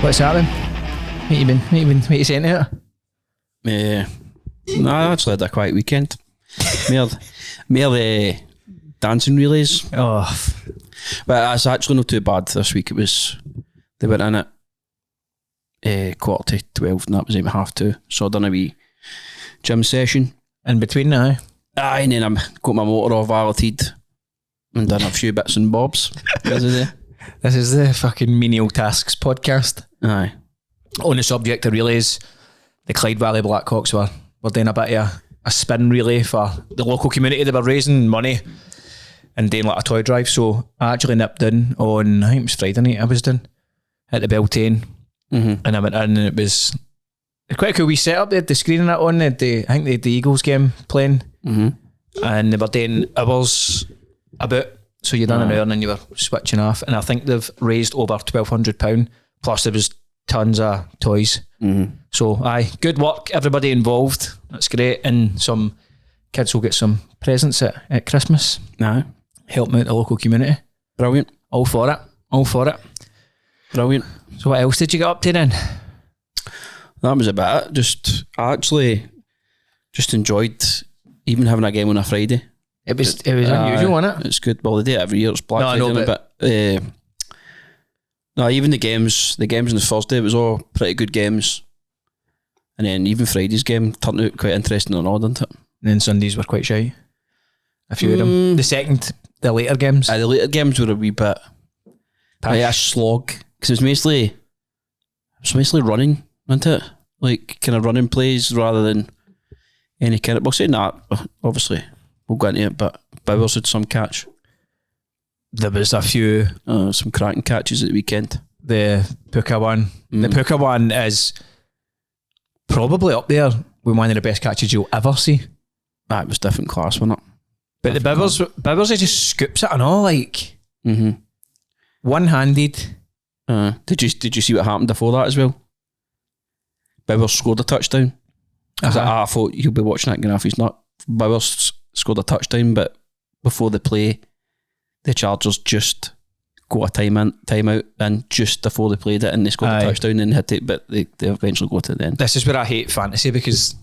What's happening? What you saying to it? No, I actually had a quiet weekend. Mere dancing relays. Oh. But it's actually not too bad this week. They were in it 11:45 and that was about 2:30. So I done a wee gym session. In between now? Aye, and then I got my motor all valeted and done a few bits and bobs. This is the fucking menial tasks podcast. Aye. On the subject of relays, the Clyde Valley Blackhawks were doing a bit of a spin relay for the local community. They were raising money and doing like a toy drive. So I actually nipped in on, I think it was Friday night I was doing, at the Beltane. And I went in and it was quite a cool wee setup. They had the screen and that on. I think they had the Eagles game playing. And they were doing hours about. So you done an hour and then you were switching off. And I think they've raised over £1,200. Plus there was tons of toys. So aye, good work everybody involved. That's great. And some kids will get some presents at Christmas. Aye. Help them out the local community. Brilliant. All for it. Brilliant. So what else did you get up to then? That was about it. I actually just enjoyed even having a game on a Friday. It was unusual, wasn't it? It's good. Well, they do it every year. It's Black Friday, but no, even the games on the Thursday, it was all pretty good games. And then even Friday's game turned out quite interesting and all, didn't it? And then Sundays were quite shy. A few of them. The later games. The later games were a wee bit a slog. Because it was mostly running, wasn't it? Like kind of running plays rather than any kind of... Well, saying that, obviously, we'll go into it, but Bowers had some catch. There was a few... some cracking catches at the weekend. The Puka one. The Puka one is probably up there with one of the best catches you'll ever see. It was different class, wasn't it? But the Bowers just scoops it and all, like... One-handed. Did you see what happened before that as well? Bowers scored a touchdown. I thought you'll be watching that going off. He's not. Bowers scored a touchdown, but before the play, the Chargers just got a timeout, and just before they played it, and they scored a touchdown and hit it, but they eventually got it then. This is where I hate fantasy, because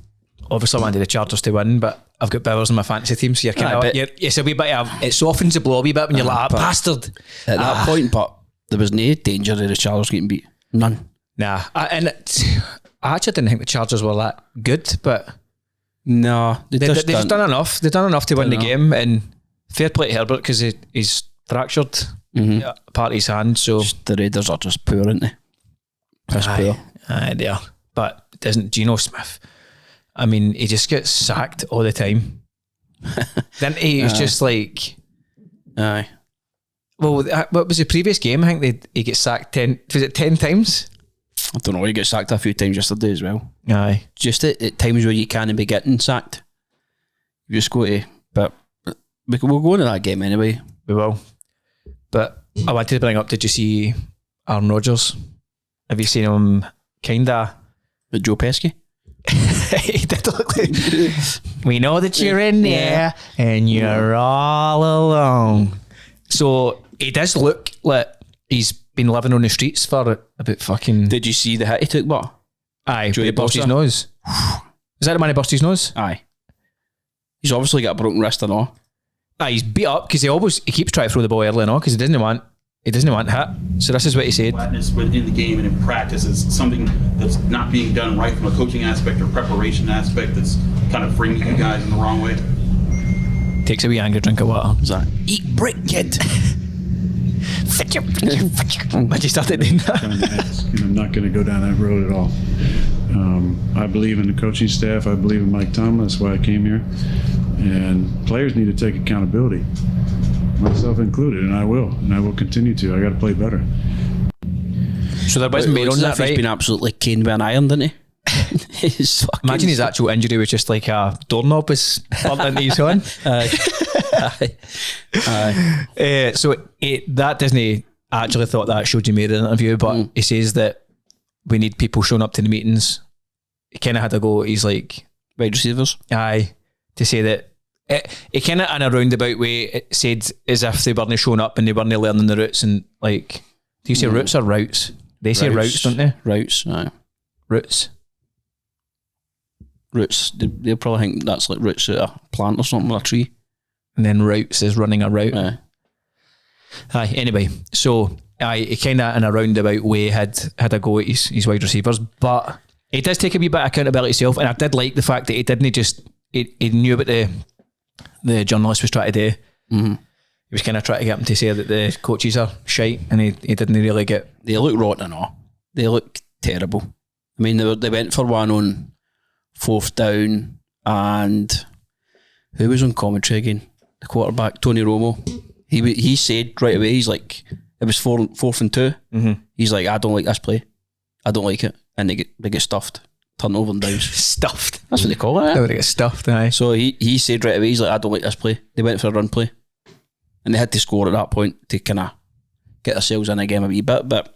obviously I wanted the Chargers to win, but I've got Bowers in my fantasy team, so you're kind of it's a wee bit of, it softens the blow a wee bit when you're like, bastard. At that point, but there was no danger of the Chargers getting beat. None. Nah. I actually didn't think the Chargers were that good, but no, they just done enough. They've done enough to win the game, and fair play to Herbert, because he's fractured part of his hand. So just the Raiders are just poor, aren't they? That's poor. Aye, they are. But doesn't Geno Smith? I mean, he just gets sacked all the time. Then he's just like, aye. Well, what was the previous game? I think he gets sacked 10 times? I don't know, he got sacked a few times yesterday as well. Aye. Just at times where you can't be getting sacked. You just go to, but we'll go into that game anyway. We will. But I wanted to bring up, did you see Aaron Rodgers? Have you seen him kinda... With Joe Pesci? He did look like... We know that you're in there and you're all alone. So he does look like he's been living on the streets for about fucking... Did you see the hit he took, what? Aye, he burst his nose. Is that the man who burst his nose? Aye. He's obviously got a broken wrist and all. Aye, he's beat up because he keeps trying to throw the ball early and all because he doesn't want hit. So this is what he said. Flatness within the game and in practice is something that's not being done right from a coaching aspect or preparation aspect that's kind of framing you guys in the wrong way. Takes a wee angry drink of water. Is that eat brick, kid? Why'd you start doing that? I'm not going to go down that road at all. I believe in the coaching staff. I believe in Mike Tomlin. That's why I came here. And players need to take accountability, myself included, and I will continue to. I got to play better. So there wasn't made on that, right? He's been absolutely caned by an iron, didn't he? Imagine his actual injury was just like a doorknob was bumped into his hand. So that Disney actually thought that showed you made an interview, but he says that we need people showing up to the meetings. He kind of had to go, he's like... Wide receivers? Aye. To say that... He kind of, in a roundabout way, said as if they weren't showing up and they weren't learning the routes and like... Do you say routes or routes? They say routes, don't they? Routes, aye. Roots. Roots. They'll probably think that's like roots out a plant or something, or a tree. And then routes is running a route. Aye. Aye, anyway, so he kind of in a roundabout way had a go at his wide receivers, but he does take a wee bit of accountability himself, and I did like the fact that he didn't just, he knew what the journalist was trying to do. Mm-hmm. He was kind of trying to get him to say that the coaches are shite, and he didn't really get... They look rotten, no. They look terrible. I mean, they went for one on 4th down, and who was on commentary again? The quarterback, Tony Romo. He said right away, he's like, it was 4th and 2. Mm-hmm. He's like, I don't like this play. I don't like it. And they get stuffed, turnover and downs. Stuffed. That's what they call it. They would get stuffed, aye. So he said right away, he's like, I don't like this play. They went for a run play. And they had to score at that point to kind of get themselves in a game a wee bit. But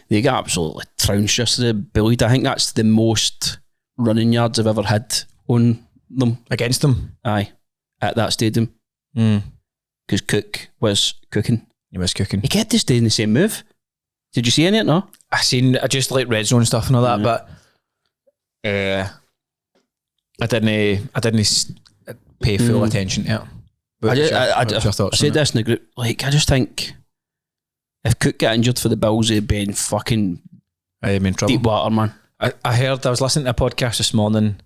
they got absolutely trounced yesterday, bullied. I think that's the most running yards I've ever had on them. Against them? Aye. At that stadium. Because Cook was cooking. He was cooking. He kept just doing the same move. Did you see any of it, no? I just like RedZone stuff and all that, but I didn't pay full attention to it. I said this in the group, like, I just think if Cook got injured for the Bills, he'd be in fucking in trouble. Deep water, man. I was listening to a podcast this morning,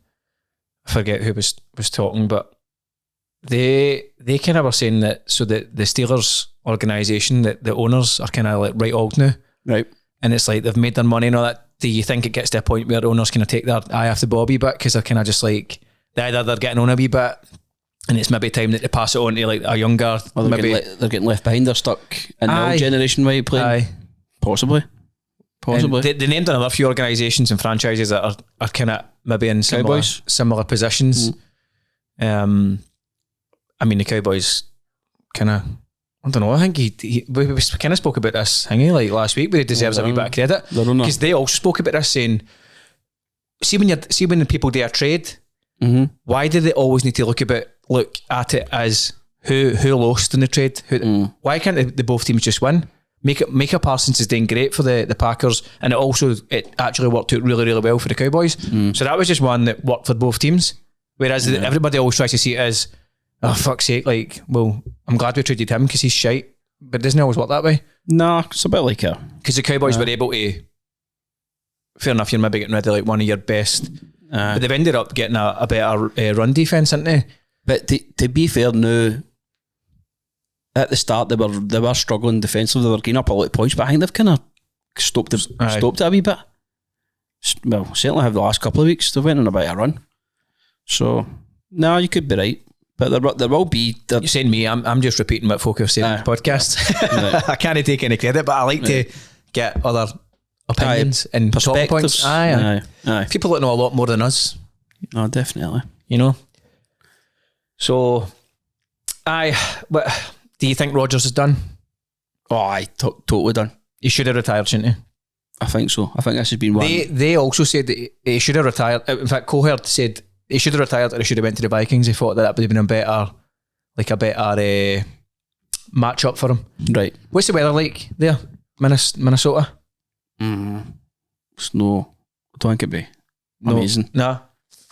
I forget who was talking, but they kind of were saying that, so that the Steelers organisation, that the owners are kind of like right old now. Right. And it's like they've made their money and all that. Do you think it gets to a point where owners kind of take their eye off the ball a wee bit, because they're kind of just like, either they're getting on a wee bit and it's maybe time that they pass it on to like a younger, or they're getting left behind, they're stuck in the old generation way of playing. Aye. Possibly. They named another few organisations and franchises that are kind of maybe in similar positions. I mean, the Cowboys kind of, I don't know, I think we kind of spoke about this, like last week, but he deserves a wee bit of credit, because they also spoke about this, saying, see when the people do a trade, why do they always need to look at it as who lost in the trade? Why can't the both teams just win? Micah Parsons is doing great for the Packers, and it actually worked out really, really well for the Cowboys. So that was just one that worked for both teams. Whereas everybody always tries to see it as, oh, fuck's sake, like, well, I'm glad we traded him because he's shite. But it doesn't always work that way. Nah, it's a bit like a... Because the Cowboys were able to... Fair enough, you're maybe getting rid of like one of your best... but they've ended up getting a better run defence, haven't they? But to be fair now, at the start they were struggling defensively. They were getting up a lot of points, but I think they've kind of stopped it a wee bit. Well, certainly have the last couple of weeks. They went on a bit of a run. So, no, you could be right. But there will be... You're saying me, I'm just repeating what folk have said in the podcast. Right. I can't take any credit, but I like to get other opinions and talking points. Aye. People that know a lot more than us. No, definitely. You know? So, but do you think Rodgers is done? Oh, totally done. He should have retired, shouldn't he? I think so. I think this has been one. They also said that he should have retired. In fact, Cohert said he should have retired, or he should have went to the Vikings. He thought that would have been a better match-up for him. Right. What's the weather like there, Minnesota? It's no, I don't think it'd be amazing. No.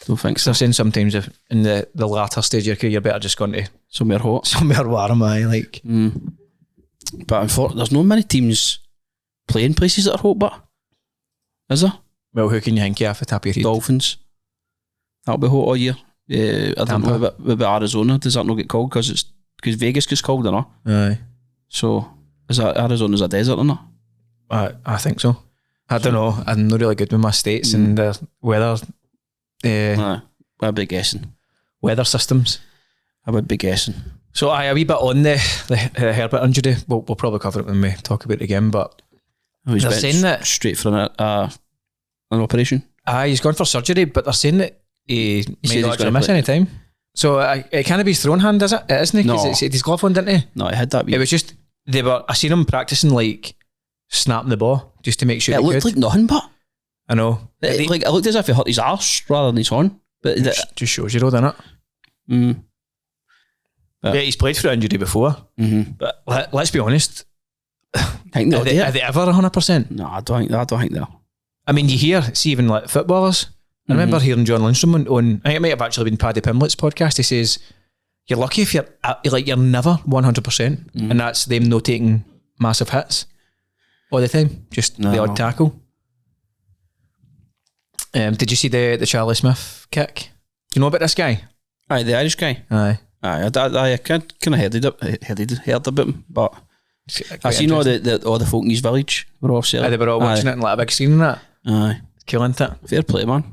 Don't think so. They're saying sometimes if in the latter stage of your career, you're better just going to somewhere hot. Somewhere warm, aye. Like. But unfortunately, there's not many teams playing places that are hot, but is there? Well, who can you think of off the top of your head? Dolphins. That'll be hot all year. I don't know about Arizona. Does that not get cold? Because Vegas gets cold, or not? Aye. So, is that Arizona's a desert or not? I think so. I don't know. I'm not really good with my states and the weather. I'd be guessing. Weather systems. I would be guessing. So a wee bit on the Herbert injury. We'll probably cover it when we talk about it again, but they're saying that straight for an operation. He's gone for surgery, but they're saying that he may not actually miss any time. So it can't be his thrown hand, is it? It isn't, because it's his glove one, didn't he? No, he had that. It was just I seen him practicing like snapping the ball just to make sure it looked like nothing, but I know it looked as if he hurt his arse rather than his horn. But it just shows you though, doesn't it? But he's played through injury before. But let's be honest, Think Are they ever 100%? No, I don't think they're. I mean, you hear, see, even like footballers. I remember hearing John Lundstrom on, I think it might have actually been Paddy Pimlet's podcast. He says, you're lucky if you're never 100%, and that's them not taking massive hits all the time, just the odd tackle. Did you see the Charlie Smith kick? Do you know about this guy? Aye, the Irish guy. Aye. I kind of heard about him, but I seen all the folk in his village were all selling. They were all watching it in like a big screen and that. Aye. Cool, isn't it? Fair play, man.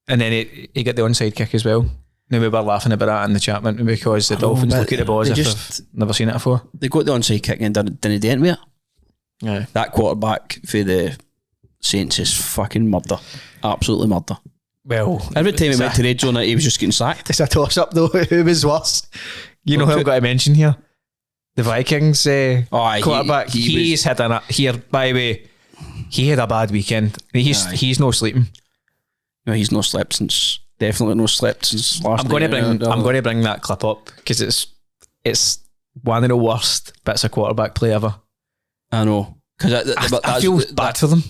And then he got the onside kick as well. Now we were laughing about that in the chat because the Dolphins look at the ball as if they've never seen it before. They got the onside kick and didn't do anything with it. Yeah. That quarterback for the Saints is fucking murder. Absolutely murder. Well, every time he went to RedZone, he was just getting sacked. It's a toss-up though. Who was worse? You know who I've got to mention here? The Vikings quarterback. He's had by the way, he had a bad weekend. He's no sleeping. No, he's no slept since. Definitely no slept since last. I'm going to bring that clip up because it's one of the worst bits of quarterback play ever. I know, because I feel bad for them.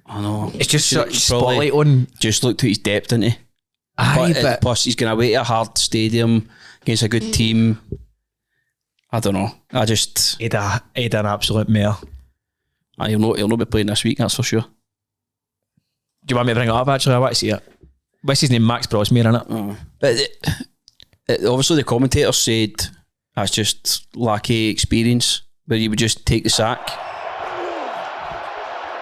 I know. It's just such spotlight on. Just looked at his depth, didn't he? Aye, plus he's going away to a hard stadium against a good team. I don't know. He'd an absolute mare. He'll not be playing this week, that's for sure. Do you want me to bring it up? Actually, I want to see it. What's his name? Max Brosmer, innit? But obviously the commentator said that's just lackey experience, but he would just take the sack.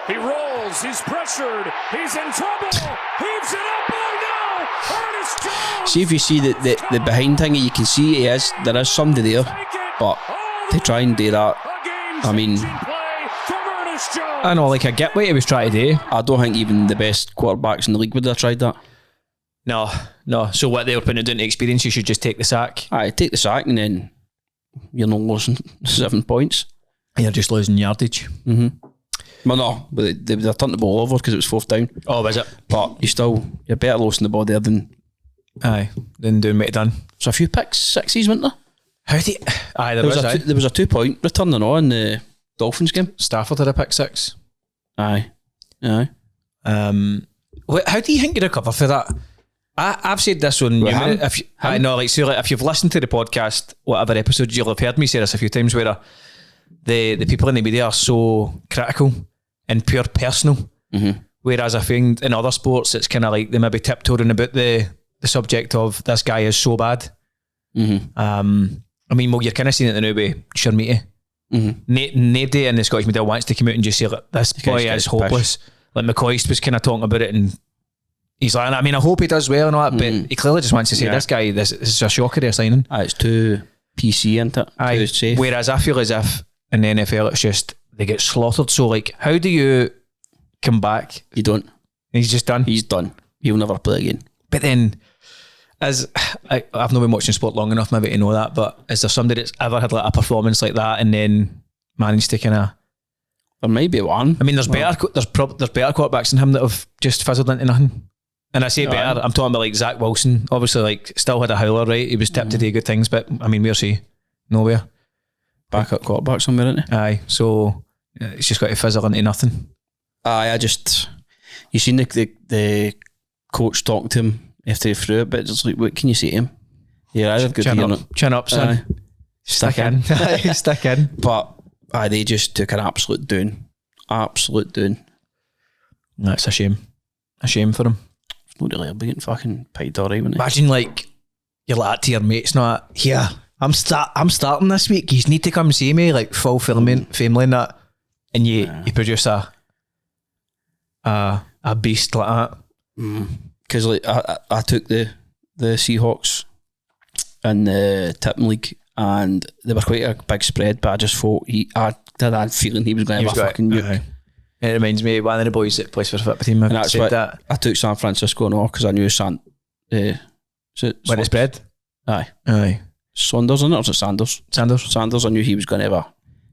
He rolls, he's pressured, he's in trouble, heaves it up, oh no, Ernest Jones! See if you see the behind thing, you can see there is somebody there, but to try and do that, I mean, I know, like I get what he was trying to do. I don't think even the best quarterbacks in the league would have tried that. No. So what they were putting it down to experience, you should just take the sack. Aye, take the sack and then you're not losing 7 points. And you're just losing yardage. Mm-hmm. Well, no, but they turned the ball over because it was 4th down. Oh, was it? But you're better losing the ball there than doing what he done. So a few picks, sixes, weren't there? There was a 2-point return in the Dolphins game. Stafford had a pick 6. Aye. How do you think you recover for that? I've said this on numerous. If you've listened to the podcast, whatever episode, you'll have heard me say this a few times, where the people in the media are so critical and pure personal. Mm-hmm. Whereas I think in other sports, it's kind of like they maybe tiptoeing about the subject of this guy is so bad. Mm-hmm. I mean, well, you're kind of seeing it now with Shermiti. Mm-hmm. Nobody in the Scottish media wants to come out and just say, like, this boy is hopeless. Like McCoist was kind of talking about it, and he's like, I mean, I hope he does well and all that, but he clearly just wants to say, this guy, this is a shocker they're signing. It's too PC, isn't it? Too safe. Whereas I feel as if in the NFL, it's just, they get slaughtered. So, like, how do you come back? You don't. He's just done. He's done. He'll never play again. But then, I've not been watching sport long enough maybe to know that, but is there somebody that's ever had like a performance like that and then managed to kind of... There might be one. I mean, there's better quarterbacks than him that have just fizzled into nothing. And I say better, I'm talking about like Zach Wilson. Obviously, like, still had a howler, right? He was tipped to do good things, but I mean, where's he? Nowhere. Backup quarterback somewhere, isn't he? Aye, so it's just got to fizzle into nothing. Aye, you seen the coach talking to him after he threw it, but it's like, what can you say to him? Yeah, I have good chin up, son. Stick in. Stick in. But they just took an absolute doon. Absolute doon. That's a shame. A shame for him. It's not really a big fucking paid alright, wasn't it? Imagine like you're like to your mates, not here. I'm starting this week. You need to come see me, like full family and that, and you produce a beast like that. Because like I took the Seahawks in the Tipping League, and they were quite a big spread, but I just thought I had a feeling he was going to have a fucking nuke. It reminds me of one of the boys that plays for the football team. And that's why I took San Francisco and all, because I knew when it's spread. Aye. Saunders, isn't it? Or is it Sanders? Sanders. I knew he was going to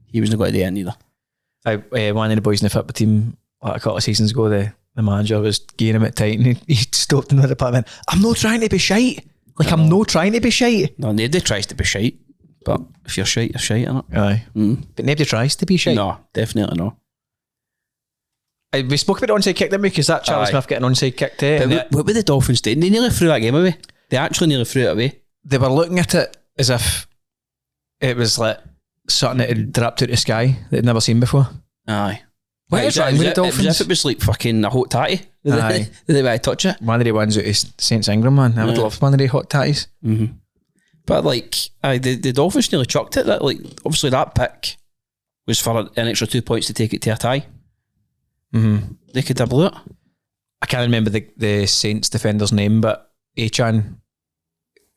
he wasn't going to do it either. One of the boys in the football team, like a couple of seasons ago, the manager was getting him at tight, and he stopped him with the department. I'm not trying to be shite. Like, I'm not trying to be shite. No, nobody tries to be shite. But if you're shite, you're shite, innit? Aye. But nobody tries to be shite. No, definitely not. We spoke about the onside kick, didn't we? Because that Charlie Aye. Smith getting onside kicked out. But what were the Dolphins doing? They nearly threw that game away. They actually nearly threw it away. They were looking at it as if it was like something that had dropped out of the sky that they'd never seen before. Aye. What is wrong with the Dolphins? As if it was like fucking a hot tatty. Aye. Did they want to touch it? One of the ones out of Saints Ingram, man. I would love one of the hot tatties. Mm-hmm. But like, the Dolphins nearly chucked it. That, like, obviously that pick was for an extra 2 points to take it to a tie. Mm-hmm. They could double it. I can't remember the Saints defender's name, but Achan,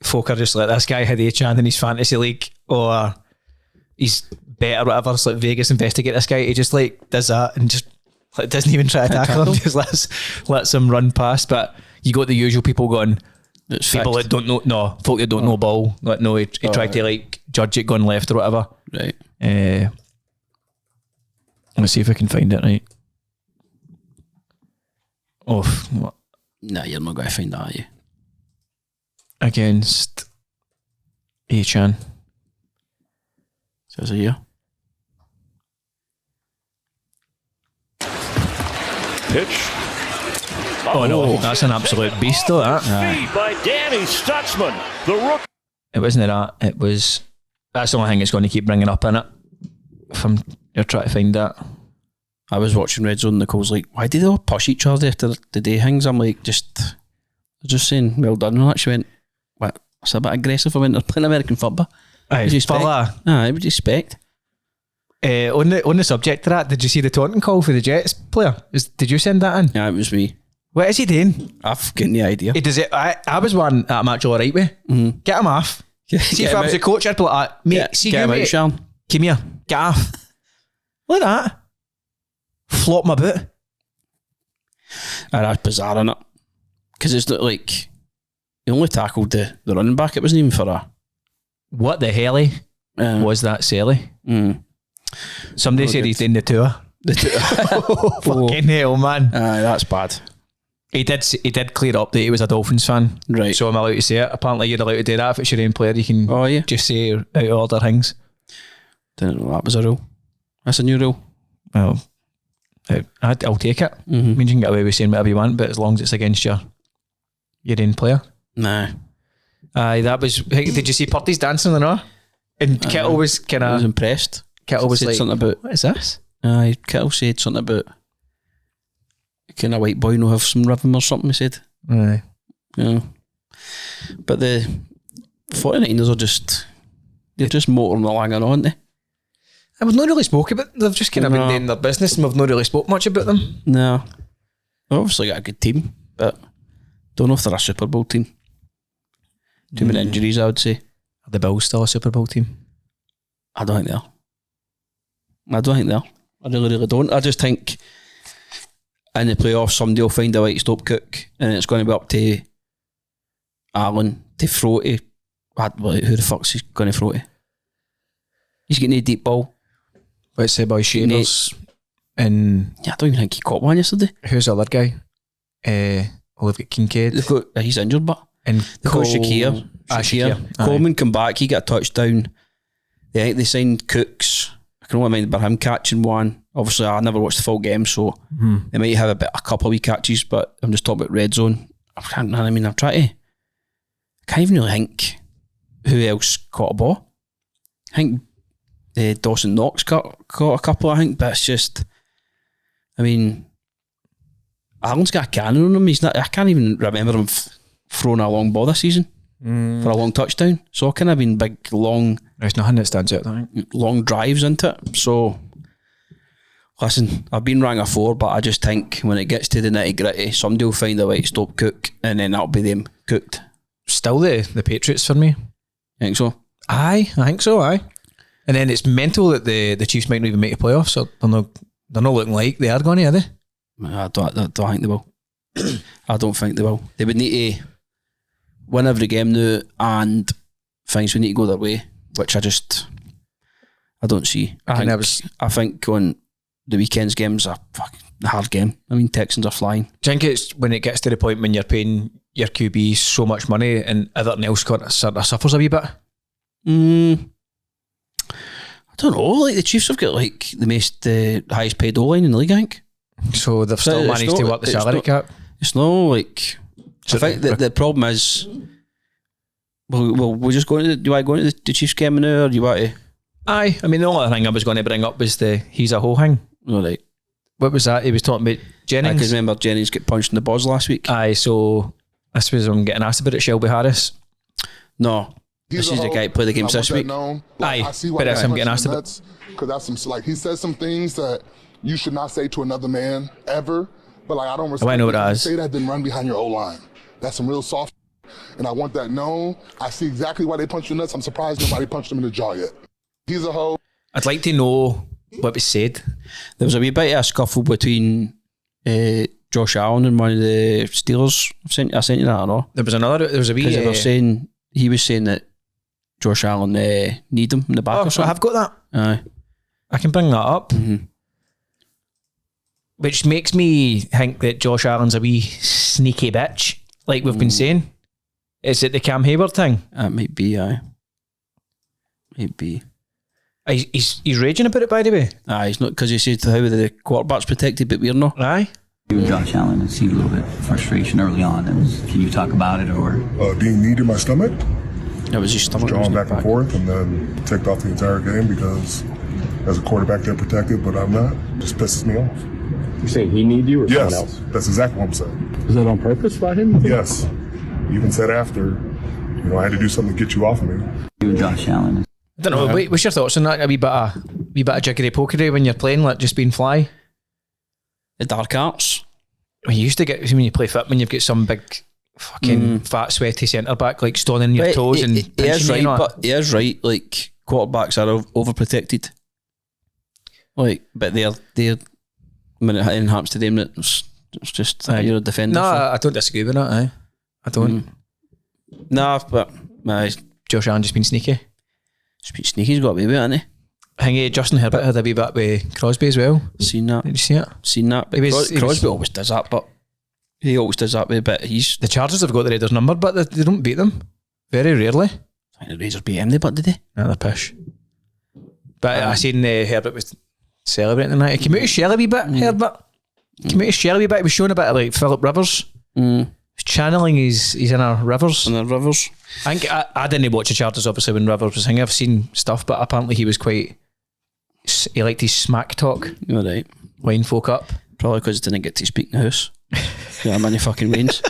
folk are just like, this guy had Achan in his fantasy league, or he's better, whatever. It's like Vegas investigate this guy. He just like does that and just like doesn't even try to tackle him. Just lets him run past. But you got the usual people going, It's people fixed. that don't know, no, folk that don't know ball. Like, no, he tried to like judge it going left or whatever. Right. Let's see if I can find it right. Oh, what? Nah, you're not going to find that, are you? Against Achan. Says it here. Pitch. Oh no, that's an absolute beast though, that. Feed by Danny Stutzman, the rookie. It wasn't that, it was, that's the only thing it's going to keep bringing up in it. If you're trying to find that. I was watching RedZone. Nicole's like, why do they all push each other after the day hangs? I'm like, just saying, well done. And she went, what? It's a bit aggressive. I went, they're playing American football. Aye, What do you expect? Aye, what do you expect? On the subject of that, did you see the taunting call for the Jets player? Did you send that in? Yeah, it was me. What is he doing? I've got no idea. He does it. I was one that I'm actually alright with. Mm-hmm. Get him off. See if I was a coach, I'd be like, mate, see get you, him out, mate. Sean. Come here, get off. Look at that. Flop my boot. That's bizarre, innit? Because it's not like he only tackled the running back. It wasn't even for a. What the hell was that, Sally? Somebody said he's doing the tour. Fucking hell, man. That's bad. He did clear up that he was a Dolphins fan. Right. So I'm allowed to say it. Apparently you're allowed to do that if it's your own player. You can just say out of order things. Didn't know that was a rule. That's a new rule. Well, I'll take it. Means you can get away with saying whatever you want, but as long as it's against your own player. Nah. That was. Did you see Purdy's dancing or not? And Kittle was kind I was of. impressed. Kittle was Said like, something about. what is this? Kittle said something about. Can a white boy no have some rhythm or something? He said. Aye. Yeah. But the 49ers are they're just motoring along and on, aren't they? We've not really spoke about. They've just kind of been doing their business, and we've not really spoke much about them. No. They've obviously got a good team, but don't know if they're a Super Bowl team. Too many injuries, I would say. Are the Bills still a Super Bowl team? I don't think they are. I really, really don't. I just think in the playoffs, somebody will find a way to stop Cook, and it's going to be up to Allen to throw to. Who the fuck's he going to throw to? He's getting a deep ball. Let's say by Shavers. And Yeah, I don't even think he caught one yesterday. who's the other guy? They've got Kincaid. They've got, he's injured, but And they've got Shakir. Shakir. Aye. Coleman come back, he got a touchdown. They signed Cooks. I can only remember him catching one. Obviously, I never watched the full game, so they might have a couple of wee catches, but I'm just talking about RedZone. I'm trying to. I can't even really think who else caught a ball. I think Dawson Knox caught a couple, I think, but it's just, Allen's got a cannon on him. I can't even remember him throwing a long ball this season for a long touchdown. So it kind of been big, long. There's nothing that stands out, I think. Long drives into it. So, listen, I've been rang afore, but I just think when it gets to the nitty gritty, somebody will find a way to stop Cook, and then that'll be them cooked. Still the Patriots for me. Think so? Aye, I think so, aye. And then it's mental that the Chiefs might not even make the playoffs, so they're not looking like they are going to, are they? I don't think they will. I don't think they will. They would need to win every game now, and things would need to go their way, which I don't see. I think on the weekend's game's a fucking hard game. Texans are flying. Do you think it's when it gets to the point when you're paying your QB so much money and everything else sort of suffers a wee bit? don't know. Like the Chiefs have got like the most highest paid O-line in the league, I think. So they've still managed to work the salary cap. It's not like. I think the problem is. Well, we're just going to. Do I go into the Chiefs game now, or do you want to? Aye, I mean the only thing I was going to bring up was the he's a whole thing. All right. What was that? He was talking about Jennings. I can remember Jennings get punched in the balls last week. Aye, so I suppose I'm getting asked about it. Shelby Harris. No, this is the guy who played the games this week. Aye, but that's him getting asked about. Because that's some like he says some things that you should not say to another man ever. But like I don't respect. I know what it is. Say that, then run behind your O-line. That's some real soft. And I want that known. I see exactly why they punched you nuts. I'm surprised nobody punched him in the jaw yet. He's a hoe. I'd like to know what was said. There was a wee bit of a scuffle between Josh Allen and one of the Steelers. I sent you that, or no? There was a wee... Because they were saying, he was saying that Josh Allen need him in the back or something. I've got that. Aye. I can bring that up. Mm-hmm. Which makes me think that Josh Allen's a wee sneaky bitch, like we've been saying. Is it the Cam Hayward thing? That might be, aye. Might be. He's raging about it, by the way. Aye, he's not, because he said how the quarterback's protected, but we're not. Aye. You and Josh Allen, I see a little bit of frustration early on. Can you talk about it, or? Being kneed in my stomach. That was his stomach. Drawing back and forth, and then ticked off the entire game because as a quarterback they're protected, but I'm not. Just pisses me off. You're saying he need you or Yes, someone else? that's exactly what I'm saying. Is that on purpose by him? Yes. He even said after, I had to do something to get you off of me. You and Josh Allen. I don't know. What's your thoughts on that? A wee bit of jiggery pokery when you're playing, like just being fly. The dark arts. When you used to get when you play football, you've got some big fucking fat sweaty centre back like stoning your toes and he is right, but he is right. Like quarterbacks are overprotected. Like, but they're when it happens to them, it's just you're a defender. No, I don't disagree with that. Aye. I don't. Nah, but Josh Allen just been sneaky. Just been sneaky. He's got away with it, hasn't he? I think Justin Herbert had a wee bit with Crosby as well. Seen that? Did you see it? Seen that? But Crosby always does that, but he always does that. But he's the Chargers have got the Raiders number, but they don't beat them very rarely. I think the Raiders beat him, but did they? No, they're pish. But I seen Herbert was celebrating tonight. He came out of shell a wee bit. Herbert came out of shell a wee bit. He was showing a bit of like Philip Rivers. Channeling his inner Rivers. I think I didn't watch the Chargers obviously when Rivers was singing. I've seen stuff, but apparently he was quite. He liked his smack talk. You're right. Line folk up. Probably because he didn't get to speak in the house. Yeah, many fucking wins.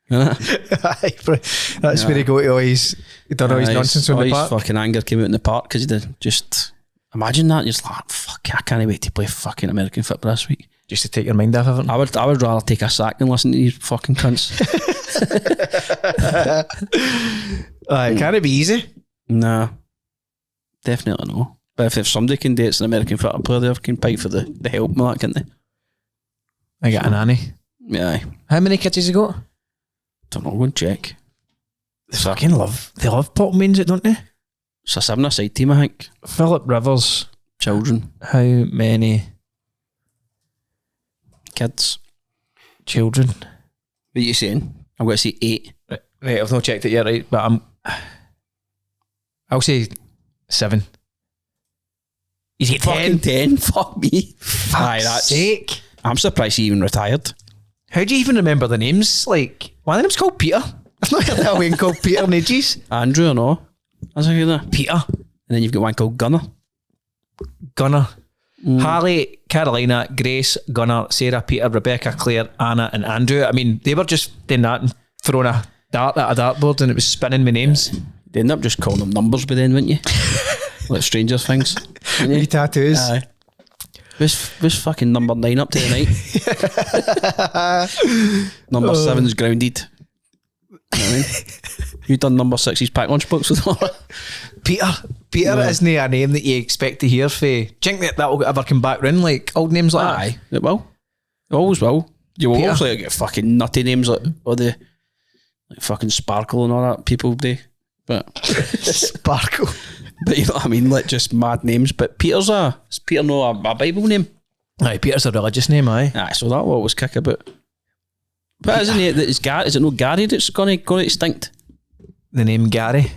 That's where he got all his. He done all his nonsense on the park. His fucking anger came out in the park because he did just. Imagine that. You're just like, fuck, I can't wait to play fucking American football this week. Just to take your mind off of it. I would rather take a sack than listen to these fucking cunts. Can it be easy? Nah, definitely no. But if somebody can do it, it's an American football player, they can pay for the help and that, can't they? I got a nanny. Yeah. How many kids has he got? Don't know, go and check. They love pop means it, don't they? It's a 7-a-side team, I think. Philip Rivers. Children. How many kids? Children. What are you saying? I'm going to say 8. Right, I've not checked it yet, right? But I'll say 7. He's got 10. 10? Fuck me. Fuck's sake. I'm surprised he even retired. How do you even remember the names? Like, one of them's called Peter. I've not heard that one called Peter in ages. Andrew or no? That's a good Peter. And then you've got one called Gunnar. Harley, Carolina, Grace, Gunnar, Sarah, Peter, Rebecca, Claire, Anna and Andrew. I mean, they were just doing that and throwing a dart at a dartboard and it was spinning with names. They end up just calling them numbers by then, wouldn't you? Like Stranger Things. Wee tattoos. Aye. Where's fucking number 9 up to the night? Number 7's grounded. You know what I mean? You done number 6's pack lunchbox with all that? Peter isn't a name that you expect to hear for. Do you think that will ever come back round like old names like that? Aye, it will. It always will. You will also get fucking nutty names like all the like fucking Sparkle and all that people do. But Sparkle. But you know what I mean? Like just mad names. But Peter's is Peter no a Bible name? Aye, Peter's a religious name, aye. Aye, so that will always kick about. But isn't it that is it no Gary that's gonna extinct? The name Gary?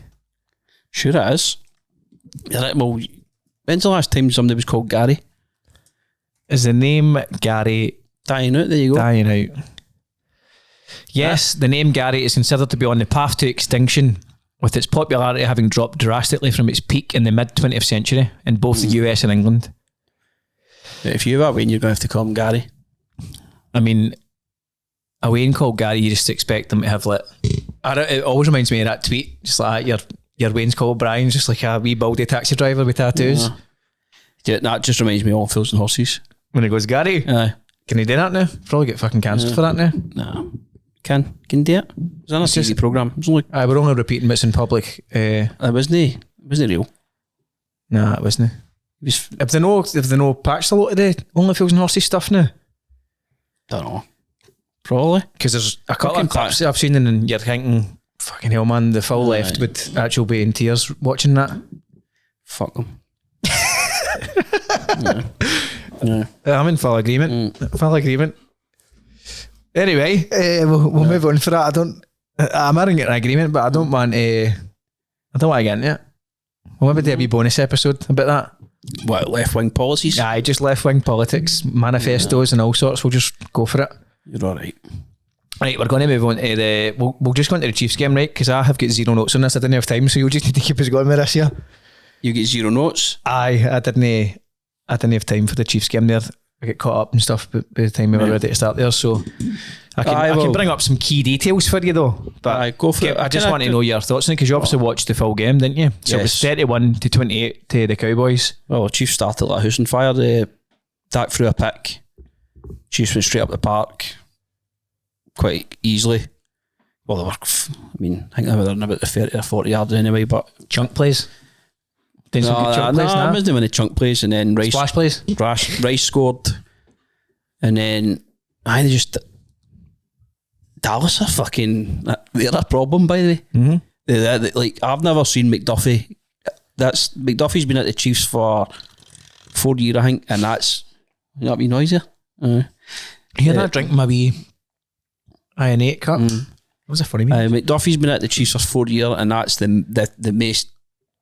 Sure it is. Well, When's the last time somebody was called Gary? Is the name Gary Dying out, there you go. dying out? Yes, the name Gary is considered to be on the path to extinction, with its popularity having dropped drastically from its peak in the mid-20th century in both the US and England. If you ever win, you're going to have to call him Gary. I mean, a Wayne called Gary, you just expect them to have like... It always reminds me of that tweet, just like your Wayne's called Brian's just like a wee baldy taxi driver with tattoos. Yeah, that just reminds me of All Fools and Horses. When he goes, Gary, Aye. can he do that now? Probably get fucking cancelled for that now. Nah. Can do it. It's on a TV programme. It was only... We're only repeating bits in public. It wasn't real. Nah, it wasn't. If they know patched a lot of the Only Fools and Horses stuff now? Don't know. Probably. Because there's a couple of clips I've seen and you're thinking, fucking hell man, the full left would actually be in tears watching that. Fuck them. Yeah. I'm in full agreement. Full agreement. Anyway, we'll move on for that. I'm in agreement, but I don't want to get into it. We'll maybe do a wee bonus episode about that. What, left-wing policies? Aye, just left-wing politics, manifestos and all sorts. We'll just go for it. You're alright. Right, we're going to move on to we'll just go into the Chiefs game, right? Because I have got 0 notes on this. I didn't have time, so you'll just need to keep us going with this here. You get 0 notes? Aye, I didn't have time for the Chiefs game there. I get caught up and stuff by the time we were ready to start there, so I can bring up some key details for you though. But go for it. I just want to know your thoughts on it, because you obviously watched the full game, didn't you? So yes. It was 31-28 to the Cowboys. Well, Chiefs started like a house on fire. Dak threw a pick. Chiefs went straight up the park quite easily. Well, they were, I think they were in about the 30 or 40 yards anyway, but chunk plays. I missed them in the chunk plays, and then Rice splash plays. Rice scored, and then they just Dallas are fucking, they're a problem, by the way. Mm-hmm. They like, I've never seen McDuffie. McDuffie's been at the Chiefs for 4 years, I think, and that's not be noisier. Hear that? Drink my wee Iron 8 cup. What was that funny? McDuffie's been at the Chiefs for 4 years, and that's the most.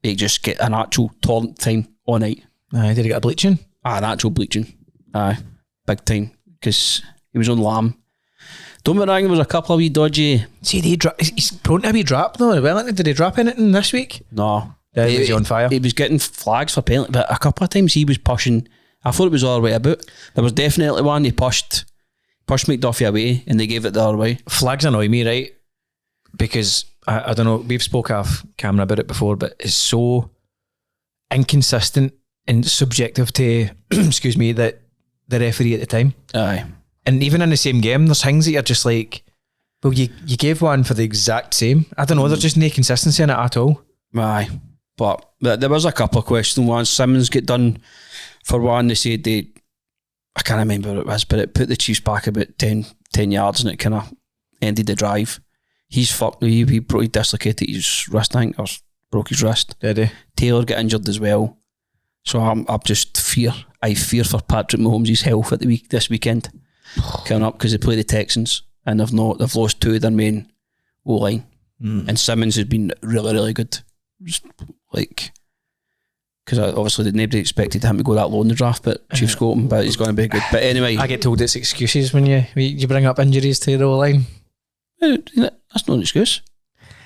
They just get an actual torrent time all night. Did he get a bleaching? An actual bleaching. Big time. Because he was on Lamb. Don't get me wrong, there was a couple of wee dodgy... See, he's prone to a wee drop though. Did he drop anything this week? No. He was on fire. He was getting flags for penalty, but a couple of times he was pushing. I thought it was all the way about. There was definitely one he pushed McDuffie away, and they gave it the other way. Flags annoy me, right? Because... I don't know, we've spoke off camera about it before, but it's so inconsistent and subjective to, excuse me, the referee at the time. Aye. And even in the same game, there's things that you're just like, well, you gave one for the exact same. I don't know, there's just no consistency in it at all. Aye. But there was a couple of questions. One, Simmons get done for one. They said I can't remember what it was, but it put the Chiefs back about 10 yards, and it kind of ended the drive. He's fucked. He dislocated his wrist, I think, or broke his wrist. Did he? Taylor got injured as well. So I'm just I fear for Patrick Mahomes' health at this weekend coming up, because they play the Texans and they've lost 2 of their main O-line. And Simmons has been really, really good. Just like, because obviously nobody expected him to go that low in the draft, but Chiefs got him, but he's going to be good. But anyway, I get told it's excuses when you bring up injuries to the O-line. That's not an excuse.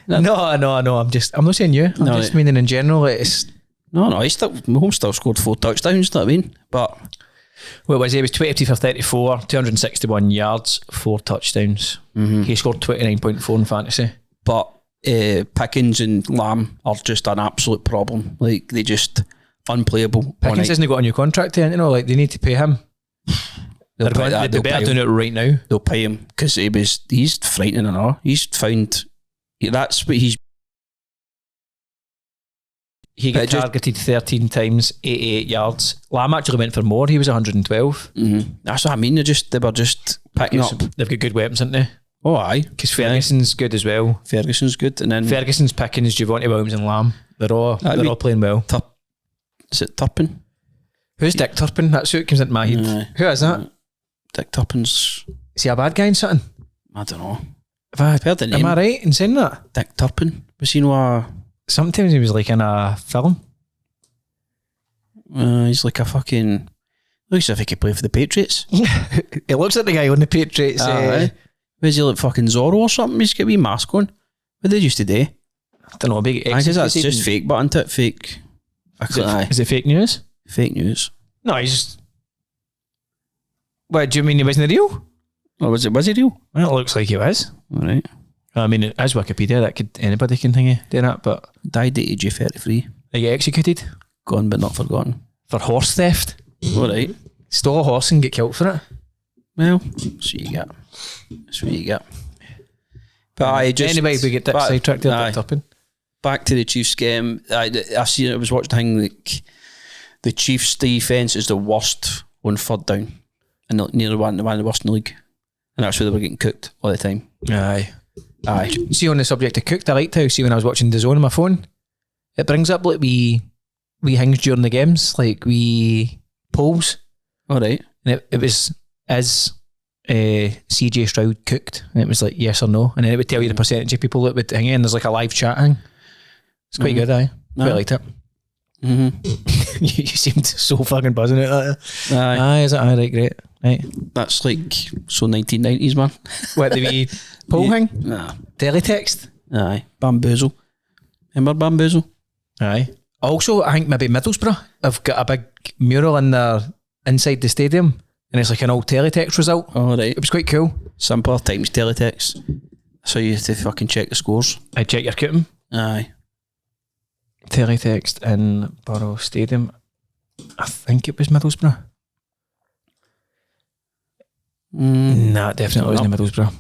No. I'm not saying you. I'm just meaning in general. It's Mahomes still scored 4 touchdowns. You know what I mean? But what was he? He was 22 for 34, 261 yards, 4 touchdowns. Mm-hmm. He scored 29.4 in fantasy. But Pickens and Lamb are just an absolute problem. Like, they just unplayable. Pickens hasn't got a new contract yet. Like, they need to pay him. They're better doing it right now. They'll pay him, because he's frightening and all. He's found that's what he got targeted 13 times, 88 yards. Lamb actually went for more. He was 112. Mm-hmm. That's what I mean. They were just picking up. They've got good weapons, haven't they? Oh, aye. Because Ferguson's good as well. Ferguson's good, and then Ferguson's, Pickens, Javonte Williams, and Lamb. They're all playing well. Is it Turpin? Who's Dick Turpin? That's who comes into my head. Who is that? Dick Turpin's... Is he a bad guy in something? I don't know. Have I heard the name? Am I right in saying that? Dick Turpin. Was he no? Sometimes he was like in a film. He's like a fucking... Looks as if he could play for the Patriots. It looks like the guy on the Patriots. Was he like fucking Zorro or something? He's got a wee mask on. What did he used to do? I don't know. Big I guess that's just fake, but isn't it? Fake. Is it fake news? Fake news. No, he's... What, do you mean he wasn't real? Oh, was he real? Well, it looks like he was. Alright. I mean, as Wikipedia, anybody can think of doing that, but... Died at age of 33. They get executed. Gone but not forgotten. For horse theft. Alright. Stole a horse and get killed for it. Well, that's what you get. That's what you get. But anyway, we get that sidetracked there. Back to the Chiefs game. I was watching the thing, like, the Chiefs defence is the worst on third down. And not nearly one of the worst in the league. And that's where they were getting cooked all the time. Aye. See, on the subject of cooked, I liked how, see, when I was watching DAZN on my phone, it brings up like wee things during the games, like wee polls. Alright. And it was, is CJ Stroud cooked? And it was like yes or no. And then it would tell you the percentage of people that would hang in. There's like a live chat hang. It's quite good, aye. Quite liked it. You seemed so fucking buzzing at that. Aye, is it? Aye, right, great. Right. That's like so 1990s, man. What, the wee poll hang? Nah. Teletext? Aye. Bamboozle. Remember Bamboozle? Aye. Also, I think maybe Middlesbrough have got a big mural in their inside the stadium, and it's like an old teletext result. Oh, right. It was quite cool. Simpler times teletext. So you have to fucking check the scores. I check your cooking. Aye. Teletext in Borough Stadium. I think it was Middlesbrough. Nah, it definitely wasn't Middlesbrough.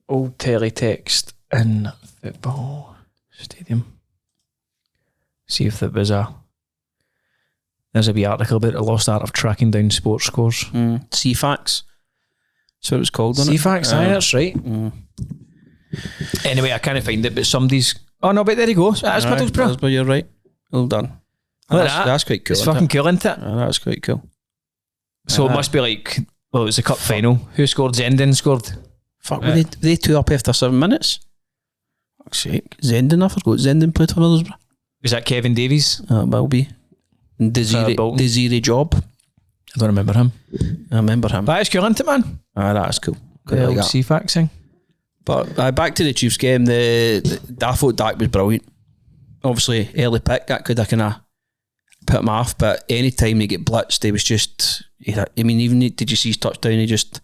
Old teletext in Football Stadium. See if there's a wee article about the lost art of tracking down sports scores. CFAX. That's what it was called, wasn't it? CFAX, aye, that's right. Anyway, I can't find it, but somebody's... Oh no, but there you go. That's Middlesbrough. But you're right. Well done. That's quite cool. It's fucking cool, isn't it? That's quite cool. So it must be like, well, it was a cup final. Who scored? Zenden scored. Fuck, were they 2 up after 7 minutes? Fuck's sake. Zenden, I forgot Zenden played for Middlesbrough. Was that Kevin Davies? It will be. Desiree Job. I don't remember him. I remember him. That is cool, isn't it, man? That is cool. The old CFAX thing. But back to the Chiefs game, I thought Dak was brilliant. Obviously, early pick, that could have kind of put him off, but any time he get blitzed, he was just... I mean, even did you see his touchdown? He just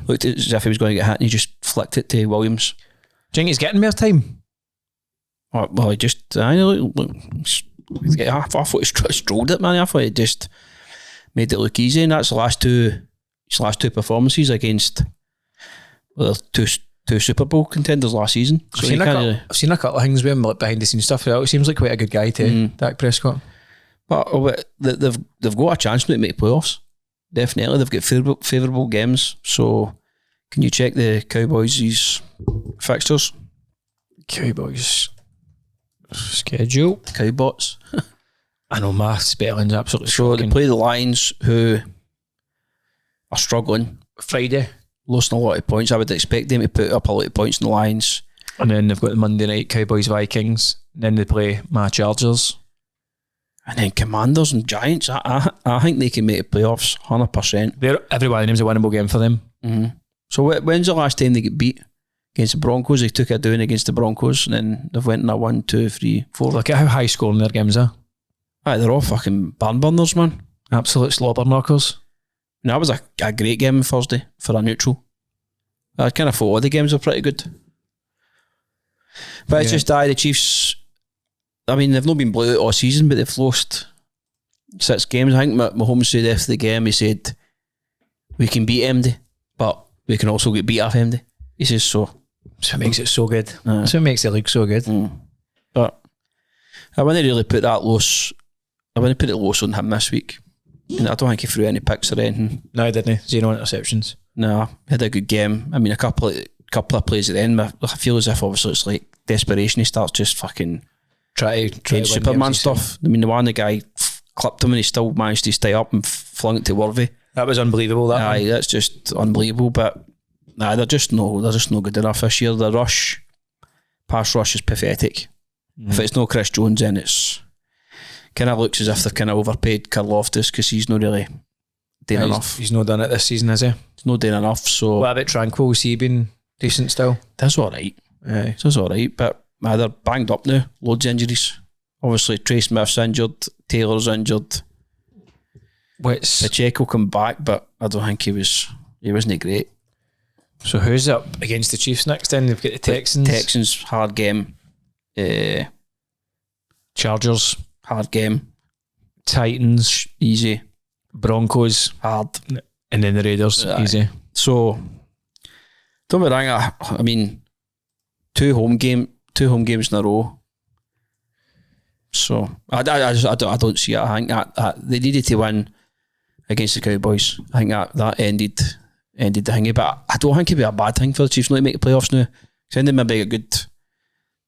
looked as if he was going to get hit and he just flicked it to Williams. Do you think he's getting more time? Well, he just... I thought he strolled it, man. I thought he just made it look easy, and that's his last two performances against two Super Bowl contenders last season. So I've seen a couple of things with him, like behind the scenes stuff. It seems like quite a good guy too, Dak Prescott. But they've got a chance to make playoffs. Definitely, they've got favourable games. So, can you check the Cowboys' fixtures? Cowboys schedule. Cowbots. I know my spelling's absolutely shocking. They play the Lions, who are struggling. Friday. Losing a lot of points. I would expect them to put up a lot of points in the Lions. And then they've got the Monday night Cowboys Vikings. Then they play my Chargers. And then Commanders and Giants. I think they can make the playoffs 100%. Every one of them's a winnable game for them. So when's the last time they get beat? Against the Broncos. They took it down against the Broncos, and then they've went in a 1, 2, 3, 4. Look at how high scoring their games are. Aye, they're all fucking barn burners, man. Absolute slobber knockers. And that was a great game on Thursday for a neutral. I kind of thought all the games were pretty good. But it's just the Chiefs, I mean, they've not been blown out all season, but they've lost 6 games. I think Mahomes said after the game, he said, we can beat MD, but we can also get beat off MD. He says so. That's what makes it so good. That's what makes it look so good. But I wouldn't really put that loss. I wouldn't put it loss on him this week. And I don't think he threw any picks or anything. No, he didn't. 0 interceptions. No, he had a good game. I mean, a couple of plays at the end. I feel as if obviously it's like desperation. He starts just fucking try to Superman stuff. I mean, the guy clipped him and he still managed to stay up and flung it to Worthy. That was unbelievable. That's just unbelievable. But they're just no good enough this year. The pass rush is pathetic. If it's no Chris Jones, then it's kind of looks as if they've kind of overpaid Karloftis because he's not really doing enough. He's not done it this season, has he? He's not doing enough. So what about Tranquil? Has he been decent still? That's all right. Aye. That's all right. But they're banged up now. Loads of injuries. Obviously, Trey Smith's injured. Taylor's injured. Pacheco come back, but I don't think he wasn't great. So who's up against the Chiefs next then? They've got the Texans. Texans, hard game. Chargers, hard game. Titans, easy. Broncos, hard. And then the Raiders, easy. So, don't be wrong, I mean, two home games in a row. So, I don't see it. I think that they needed to win against the Cowboys. I think that ended the thingy, but I don't think it'd be a bad thing for the Chiefs not to make the playoffs now. Because then they maybe a good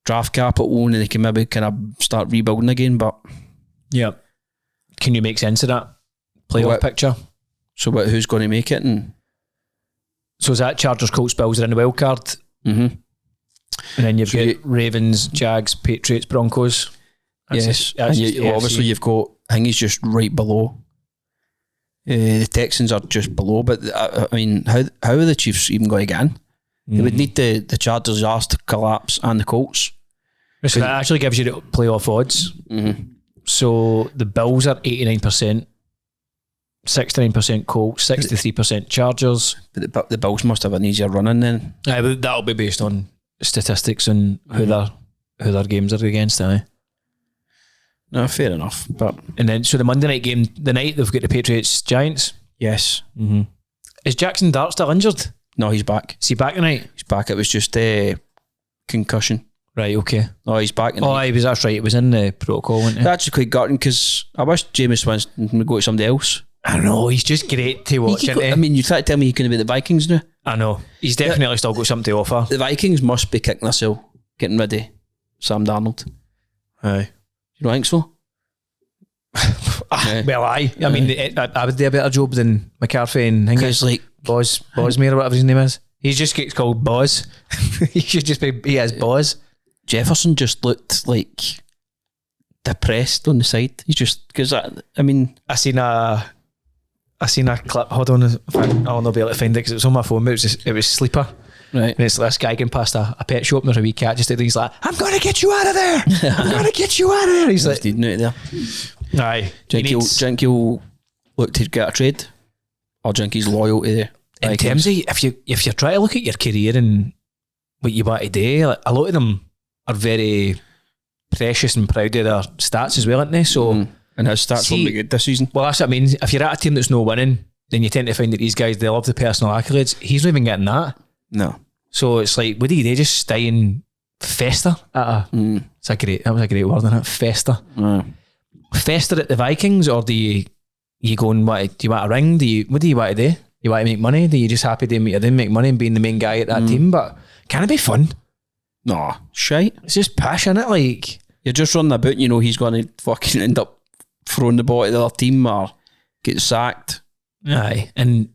draft capital and they can maybe kind of start rebuilding again. But yeah, can you make sense of that playoff picture? So who's going to make it? And so is that Chargers, Colts, Bills are in the wild card? Mm-hmm. And then you've got Ravens, Jags, Patriots, Broncos. Yes, obviously you've got, I think he's just right below. The Texans are just below, but I mean, how are the Chiefs even going to get in? They would need the Chargers' arse to collapse and the Colts. So that actually gives you the playoff odds. Mm-hmm. So the Bills are 89%, 69% Colts, 63% Chargers. But the Bills must have an easier run in then. Aye, but that'll be based on statistics and who their games are against. Aye. No, fair enough. And then so the Monday night game, the night they've got the Patriots Giants. Yes. Mm-hmm. Is Jackson Dart still injured? No, he's back. Is he back tonight? He's back. It was just concussion. Right, okay. Oh, he's back. That's right. It was in the protocol, wasn't it? That's actually quite gutting because I wish Jameis Winston would go to somebody else. I know, he's just great to watch. I mean, you try to tell me he's going to be the Vikings now? I know. He's definitely still got something to offer. The Vikings must be kicking themselves getting rid of Sam Darnold. Aye. You don't think so? Well, I mean, I would do a better job than McCarthy and Because like Bosmer or whatever his name is. He just gets called Boz. He should just be, he is Boz. Jefferson just looked like depressed on the side. He's just, because I seen a clip. Hold on, I'll not be able to find it because it was on my phone. But it was Sleeper. Right. And it's this guy going past a pet shop and there's a wee cat just there. He's like, I'm going to get you out of there. I'm going to get you out of there. He's like, there. Aye. Do you think he'll look to get a trade? Or do you think he's loyal to the in terms of if you're trying to look at your career and what you want to do, like, a lot of them are very precious and proud of their stats as well, aren't they? So and his stats won't be good this season. Well, that's what I mean. If you're at a team that's not winning, then you tend to find that these guys, they love the personal accolades. He's not even getting that. No. So it's like, what do they just stay and fester at that was a great word, isn't it? Fester. Fester at the Vikings, or do you go and do you want a ring? What do you want to do? You want to make money? Do you just happy to make money and being the main guy at that team? But can it be fun? No, shite. It's just passion, isn't it? Like, you're just running about and you know he's going to fucking end up throwing the ball to the other team or get sacked. Aye, and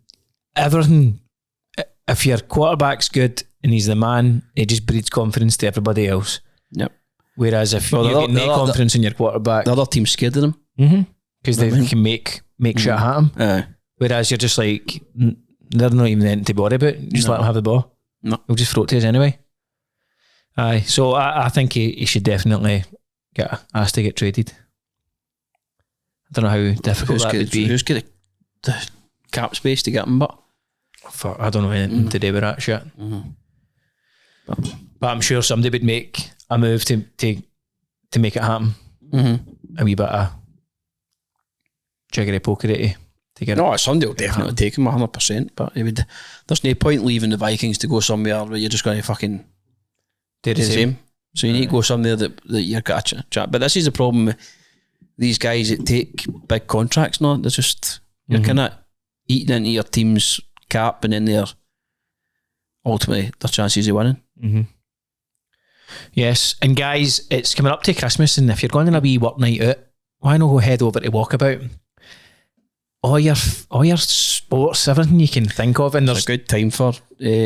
everything. If your quarterback's good and he's the man, it just breeds confidence to everybody else. Yep. Whereas if you get no confidence in your quarterback, the other team's scared of them. Because they can make shit happen. Whereas you're just like, they're not even anything to worry about. Just let them have the ball. No. He'll just throw it to us anyway. Aye. So I think he should definitely get asked to get traded. I don't know how difficult that would be. Who's got the cap space to get him, but I don't know anything to do with that shit. But I'm sure somebody would make a move to make it happen. A wee bit of jiggery pokery to get it. No, somebody will definitely take him 100%. But there's no point leaving the Vikings to go somewhere where you're just going to fucking do the same. So you need to go somewhere that you're got a chat. But this is the problem with these guys that take big contracts. No, they're just you're kind of eating into your team's cap, and then they're ultimately their chances of winning. Yes, and guys, it's coming up to Christmas, and if you're going on a wee work night out, why not go head over to Walkabout? All your sports, everything you can think of, and there's a good time for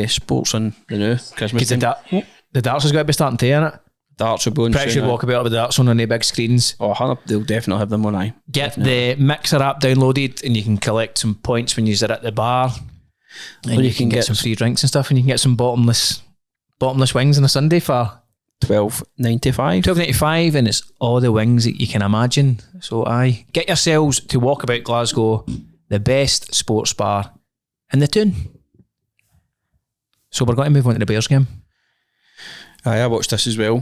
sports in the new Christmas time. The darts has got to be starting to, innit? Darts will be on Pretty soon, sure Walkabout with the darts on the big screens. Oh, 100, they'll definitely have them on, aye. Get the Mixer app downloaded and you can collect some points when you're at the bar. And you can get some free drinks and stuff, and you can get some bottomless wings on a Sunday for $12.95. $12.95, and it's all the wings that you can imagine. So aye, get yourselves to Walkabout Glasgow, the best sports bar in the town. So we're going to move on to the Bears game. Aye, I watched this as well.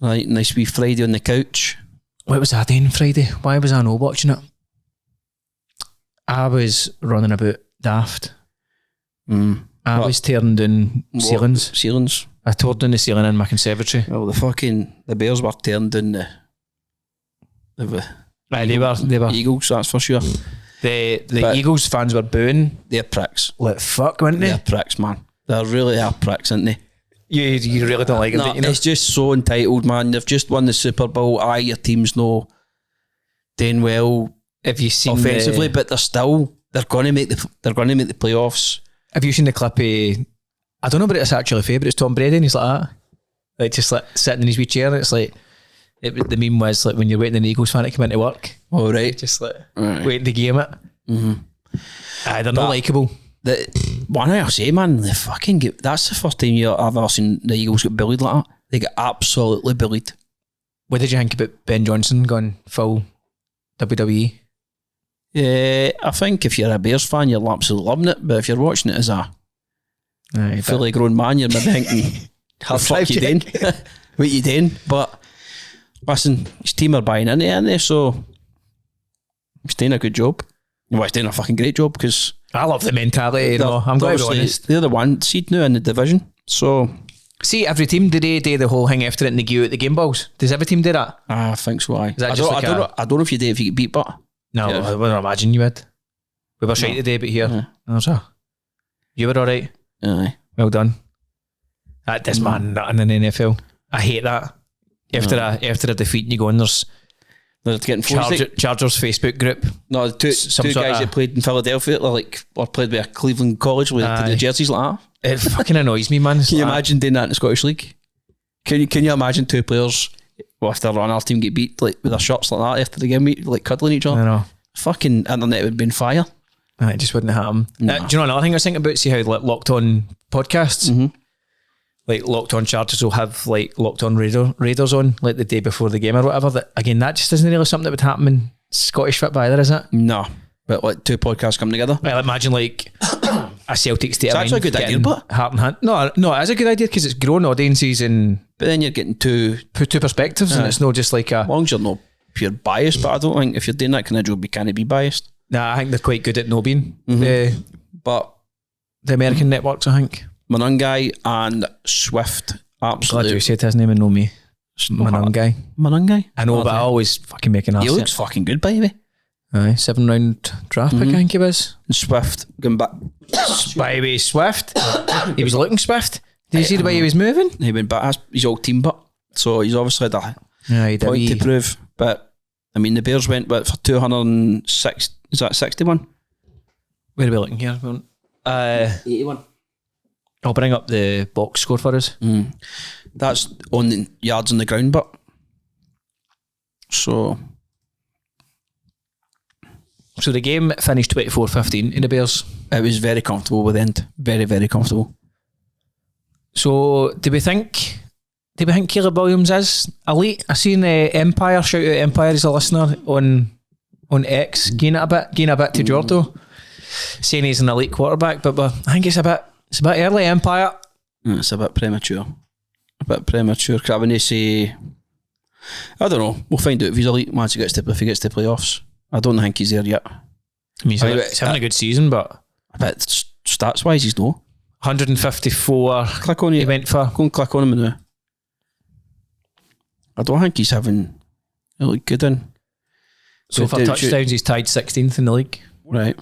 Right, nice wee Friday on the couch. What was I doing Friday? Why was I not watching it? I was running about daft. I was tearing down ceilings. Ceilings? I tore down the ceiling in my conservatory. Well, the Bears were tearing down they were Eagles, that's for sure. The Eagles fans were booing. They're pricks. Like fuck, weren't they? They're pricks, man. They really are pricks, aren't they? You really don't like them, don't you know? It's just so entitled, man. They've just won the Super Bowl. Aye, your team's no doing well. Have you seen offensively, but they're going to make the playoffs. Have you seen the clip of, I don't know but it's actually fair, but it's Tom Brady and he's like that. Like just like sitting in his wee chair, and it's like the meme was like when you're waiting on the Eagles fan to come into work. Oh right. Just like waiting to game it. Aye, they're not likeable. One thing I'll say, man, they fucking that's the first time I've ever seen the Eagles get bullied like that. They get absolutely bullied. What did you think about Ben Johnson going full WWE? Yeah, I think if you're a Bears fan, you're absolutely loving it. But if you're watching it as a fully grown man, you're maybe thinking, "What the fuck you doing? What you doing?" But listen, his team are buying into it, aren't they? So he's doing a good job. Well, he's doing a fucking great job because I love the mentality. You know, I'm going to be honest. They're the one seed now in the division. So see, every team do they do the whole thing after it and they give out the game balls? Does every team do that? I think so. Aye. I don't know if you do if you get beat, but no, yeah. I wouldn't imagine you would. We were shy today, but here, you were all right. Aye. Well done. That does man nothing in the NFL. I hate that. After a defeat, and you go and they're getting Chargers Facebook group. No, two guys that played in Philadelphia, or played with a Cleveland college with the jerseys like that. It fucking annoys me, man. Can you imagine doing that in the Scottish League? Can you imagine two players, if they're on our team, get beat like with their shirts like that after the game, like cuddling each other? I know. Fucking internet would be on fire. It just wouldn't happen. Do you know another thing I was thinking about? See how like Locked On podcasts, like Locked On Chargers will have like Locked On Raiders on like the day before the game or whatever. That again, that just isn't really something that would happen in Scottish football either, is it? No, but like two podcasts come together. Well, imagine like a Celtic state. It's actually a good idea, but Heart and Hand. No, it is a good idea because it's grown audiences and. But then you're getting two perspectives, and it's not just like a. As long as you're not pure biased, but I don't think if you're doing that kind of job, you can't be biased. Nah, I think they're quite good at no being. But the American networks, I think. Manungai and Swift, absolutely. Glad you said his name and know me. Manungai. I know, but I always fucking make an ass. He looks fucking good, by the way. Aye, 7th round draft pick, I think he was. And Swift going back. By the way, Swift. He was looking swift. Did you see the way he was moving? He went back. He's all team butt, so he's obviously had a point to prove. But I mean, the Bears went for 206. Is that 61? Where are we looking here? 81. I'll bring up the box score for us. That's on the yards on the ground, but so the game finished 24-15 in the Bears. It was very comfortable with the end. Very, very comfortable. So do we think Caleb Williams is elite? I seen Empire, shout out Empire as a listener on X, giving a bit to Jordo, saying he's an elite quarterback, but I think it's a bit early, Empire. It's a bit premature. Because I wouldn't say, I don't know. We'll find out if he's elite once if he gets to playoffs. I don't think he's there yet. I mean, he's having a good season, but I bet stats wise he's no. 154. Click on he went for. Go and click on him now. I don't think he's having a look good in. So for touchdowns, he's tied 16th in the league. Right.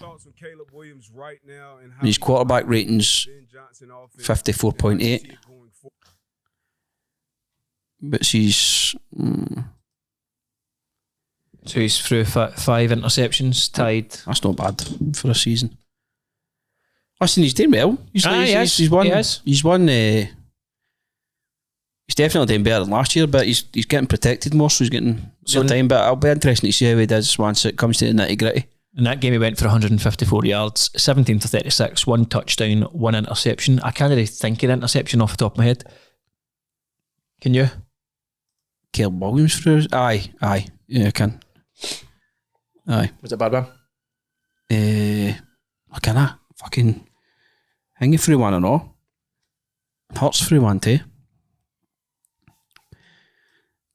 His quarterback rating's 54.8. But she's... So he's through 5 interceptions, tied. That's not bad for a season. Listen, he's doing well. He's won. He's won. He's definitely doing better than last year, but he's getting protected more, so he's getting some time. But it'll be interesting to see how he does once it comes to the nitty gritty. In that game, he went for 154 yards, 17 to 36, 1 touchdown, 1 interception. I can't really think of an interception off the top of my head. Can you? Caleb Williams for us? Aye. Yeah, I can. Aye. Was it a bad one? I canna fucking hang you through one and all. Hurts through one too.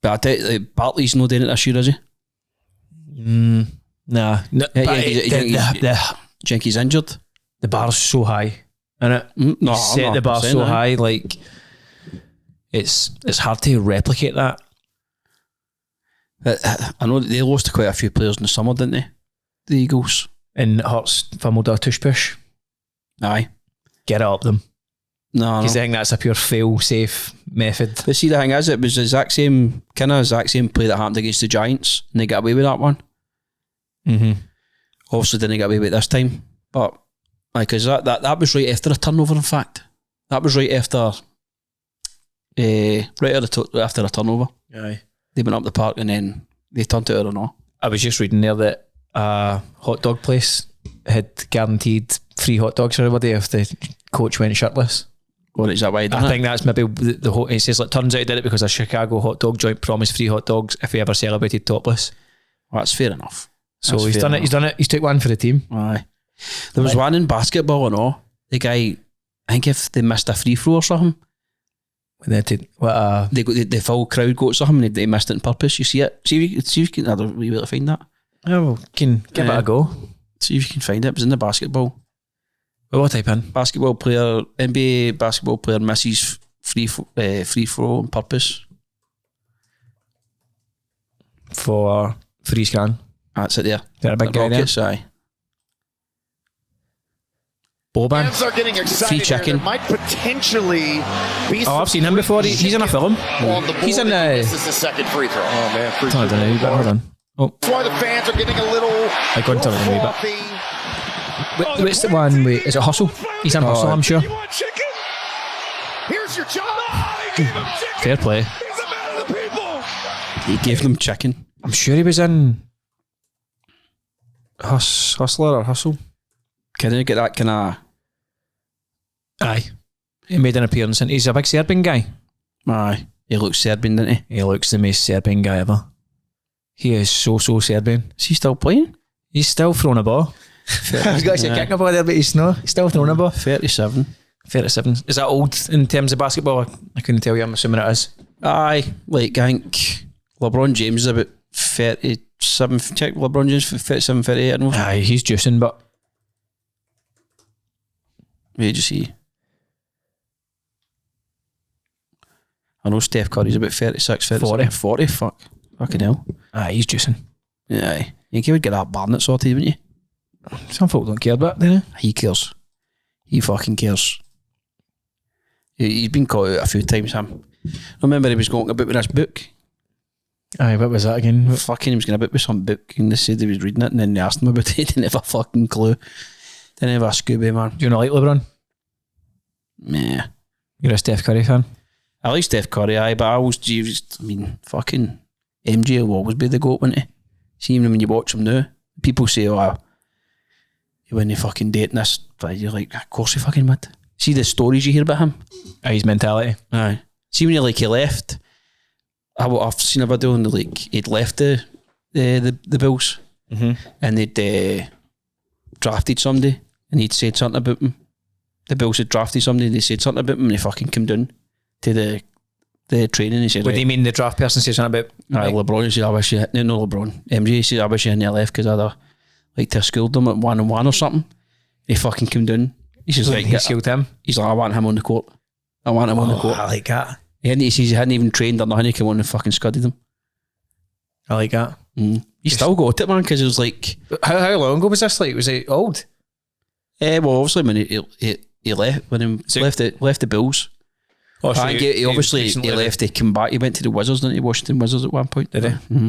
But I tell you, Bartley's not doing it this year, is he? Nah. No, Do you think he's injured? The bar's so high, innit? No, Set the bar so high, like it's hard to replicate that. I know that they lost quite a few players in the summer, didn't they? The Eagles. And Hurts fumbled a tush push. Aye. Get it up them. No. Because I think that's a pure fail-safe method. But see, the thing is, it was the exact same play that happened against the Giants, and they got away with that one. Mm-hmm. Obviously didn't get away with it this time, but because that was right after a turnover. In fact, that was right after after a turnover. Aye. They went up the park and then they turned it out or not. I was just reading there that a hot dog place had guaranteed free hot dogs for everybody if the coach went shirtless. Well, is that why? I think that's maybe the whole. It says, like, turns out he did it because a Chicago hot dog joint promised free hot dogs if he ever celebrated topless. Well, that's fair enough. So he's done it. He's took one for the team. Aye. There was one in basketball and all. The guy, I think if they missed a free throw or something, the full crowd go to something and they missed it on purpose. You see it? See if you can. I don't really be able to find that. Oh, well, give it a go. See if you can find it. It was in the basketball. Well, what type in? NBA basketball player misses free throw on purpose. For free scan. That's it there. They're a big guy there. Aye. Boban. Fans are getting excited. Free chicken. There might potentially be. Oh, I've seen him before. He's in a film. He's in the. This is the second free throw. Oh man, I don't know. Hold on. Oh. That's why the fans are getting a little. I got into it a wee bit. What's the one? Wait, is it Hustle? He's in Hustle, I'm sure. You want chicken? Here's your job. Fair play. He's a man of the people. He gave them chicken. I'm sure he was in Hustler or Hustle. Can you get that kind of... Aye. He made an appearance and he's a big Serbian guy. Aye. He looks Serbian, doesn't he? He looks the most Serbian guy ever. He is so Serbian. Is he still playing? He's still throwing a ball. I was going to say kicking a ball there, but he's not. He's still throwing a ball. 37. 37. Is that old in terms of basketball? I couldn't tell you. I'm assuming it is. Aye. Like, I think LeBron James is about 37. Check LeBron James for 37, 38. I know. Aye, he's juicing, but... Wait, did you see? I know Steph Curry's about 36, 37, 40. Fucking hell. Aye, he's juicing. Yeah, aye. You think he would get that Barnett sorted, wouldn't you? Some folk don't care about it, do they? He cares. He fucking cares. He's been caught out a few times, him. I remember he was going about with this book. Aye, what was that again? Fucking, he was going about with some book and they said he was reading it and then they asked him about it. He didn't have a fucking clue. Didn't have a Scooby, man. Do you not like LeBron? Nah. You're a Steph Curry fan? I like Steph Curry, aye, but fucking MJ will always be the GOAT, wouldn't he? See, even when you watch him now, people say, oh, when they fucking dating this, but you're like, of course he fucking would. See the stories you hear about him? His mentality. Aye. See when he left, I've seen a video and he'd left the Bills, and they'd drafted somebody and he'd said something about him. The Bills had drafted somebody and they said something about him and he fucking came down to the training. He said, what do you mean the draft person said something about? LeBron. He said, I wish you had, no LeBron. MJ, he said, I wish you hadn't left because I'd have like to have schooled them at 1-on-1 or something. He fucking came down. He says, like, he schooled him? He's like, I want him on the court. I want him on the court. I like that. He says he hadn't even trained or nothing. He came on and fucking scudded him. I like that. He still got it, man, because it was like... How long ago was this? Like, was it old? Well, obviously when he left, when he left the Bills. Oh, so he obviously left, he came back, he went to the Wizards, didn't he? Washington Wizards at one point. Did he? Mm-hmm.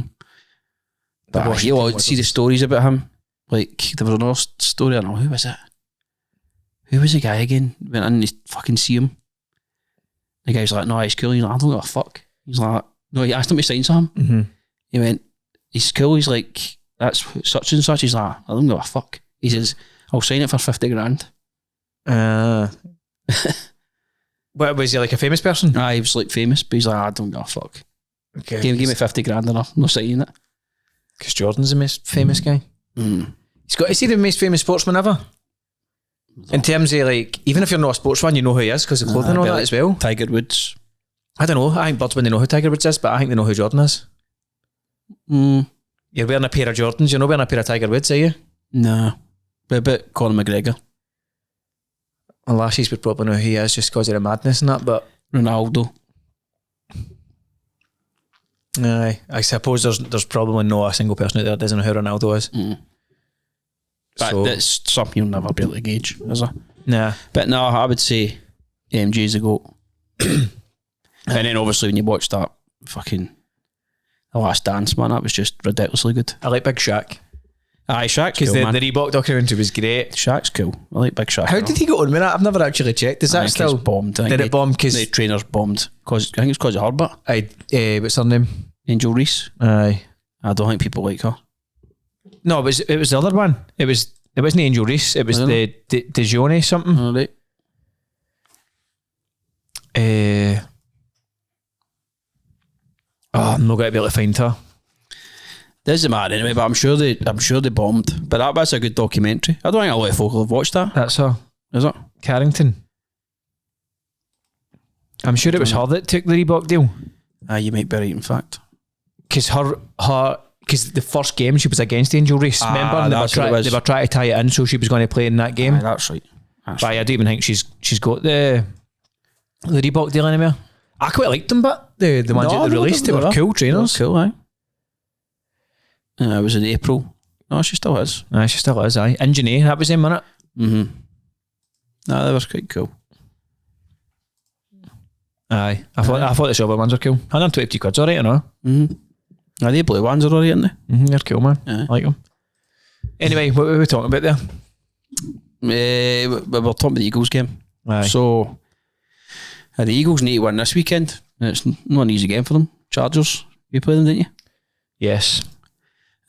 But you see the stories about him. Like, there was another story, I don't know, who was it? Who was the guy again? Went in to fucking see him. The guy's like, no, he's cool. He's like, I don't give a fuck. He's like, no, he asked him to sign something. Mm-hmm. He went, he's cool. He's like, that's such and such. He's like, I don't give a fuck. He says, I'll sign it for 50 grand. What, was he like a famous person? He was like famous, but he's like, I don't give a fuck. Okay. Give me 50 grand enough. I'm not signing it. Because Jordan's the most famous guy. Mm. He's got, is he the most famous sportsman ever? In terms of like, even if you're not a sports fan, you know who he is because of clothing and all that as well. Tiger Woods. I don't know. I think birds when they know who Tiger Woods is, but I think they know who Jordan is. You're wearing a pair of Jordans. You're not wearing a pair of Tiger Woods, are you? No. But Conor McGregor. Well, Lassies would probably know who he is just because of the madness and that, but Ronaldo. Aye, I suppose there's probably not a single person out there that doesn't know who Ronaldo is. But that's something you'll never be able to gauge, is it? Nah. But no, I would say MJ's a GOAT. And then obviously when you watch that fucking The Last Dance, man, that was just ridiculously good. I like Big Shaq. Aye, Shaq's cool, Because man. the Reebok documentary was great. Shaq's cool. I like Big Shaq. How did he go on with that? I've never actually checked. Is that still bombed? Did it bomb? Because the trainers bombed. I think it's because of Herbert. What's her name? Angel Reese. Aye. I don't think people like her. No, it was the other one. It wasn't Angel Reese. It was the Dijonne something. All right. I'm not going to be able to find her. Doesn't matter anyway, but I'm sure they bombed. But that's a good documentary. I don't think a lot of folk have watched that. That's her. Is it? Carrington. I'm sure it was her that took the Reebok deal. You might be right, in fact. Because because the first game she was against Angel Reese. Remember, and they were trying to tie it in, so she was going to play in that game. Aye, that's right. But I don't even think she's got the Reebok deal anymore. I quite liked them, but the ones that they released, they were cool trainers. Cool, aye. It was in April. No, she still is. Aye, she still is, aye. Engineer, that was him, wasn't it? Mm-hmm. No, that was quite cool. Aye. I thought the silver ones were cool. I done 20 quid's alright, you know. Mm-hmm. Now, the blue ones are alright, aren't they? Mm-hmm, they're cool, man. Aye. I like them. Anyway, what were we talking about there? We were talking about the Eagles game. Aye. So, the Eagles need to win this weekend. And it's not an easy game for them. Chargers, you play them, didn't you? Yes.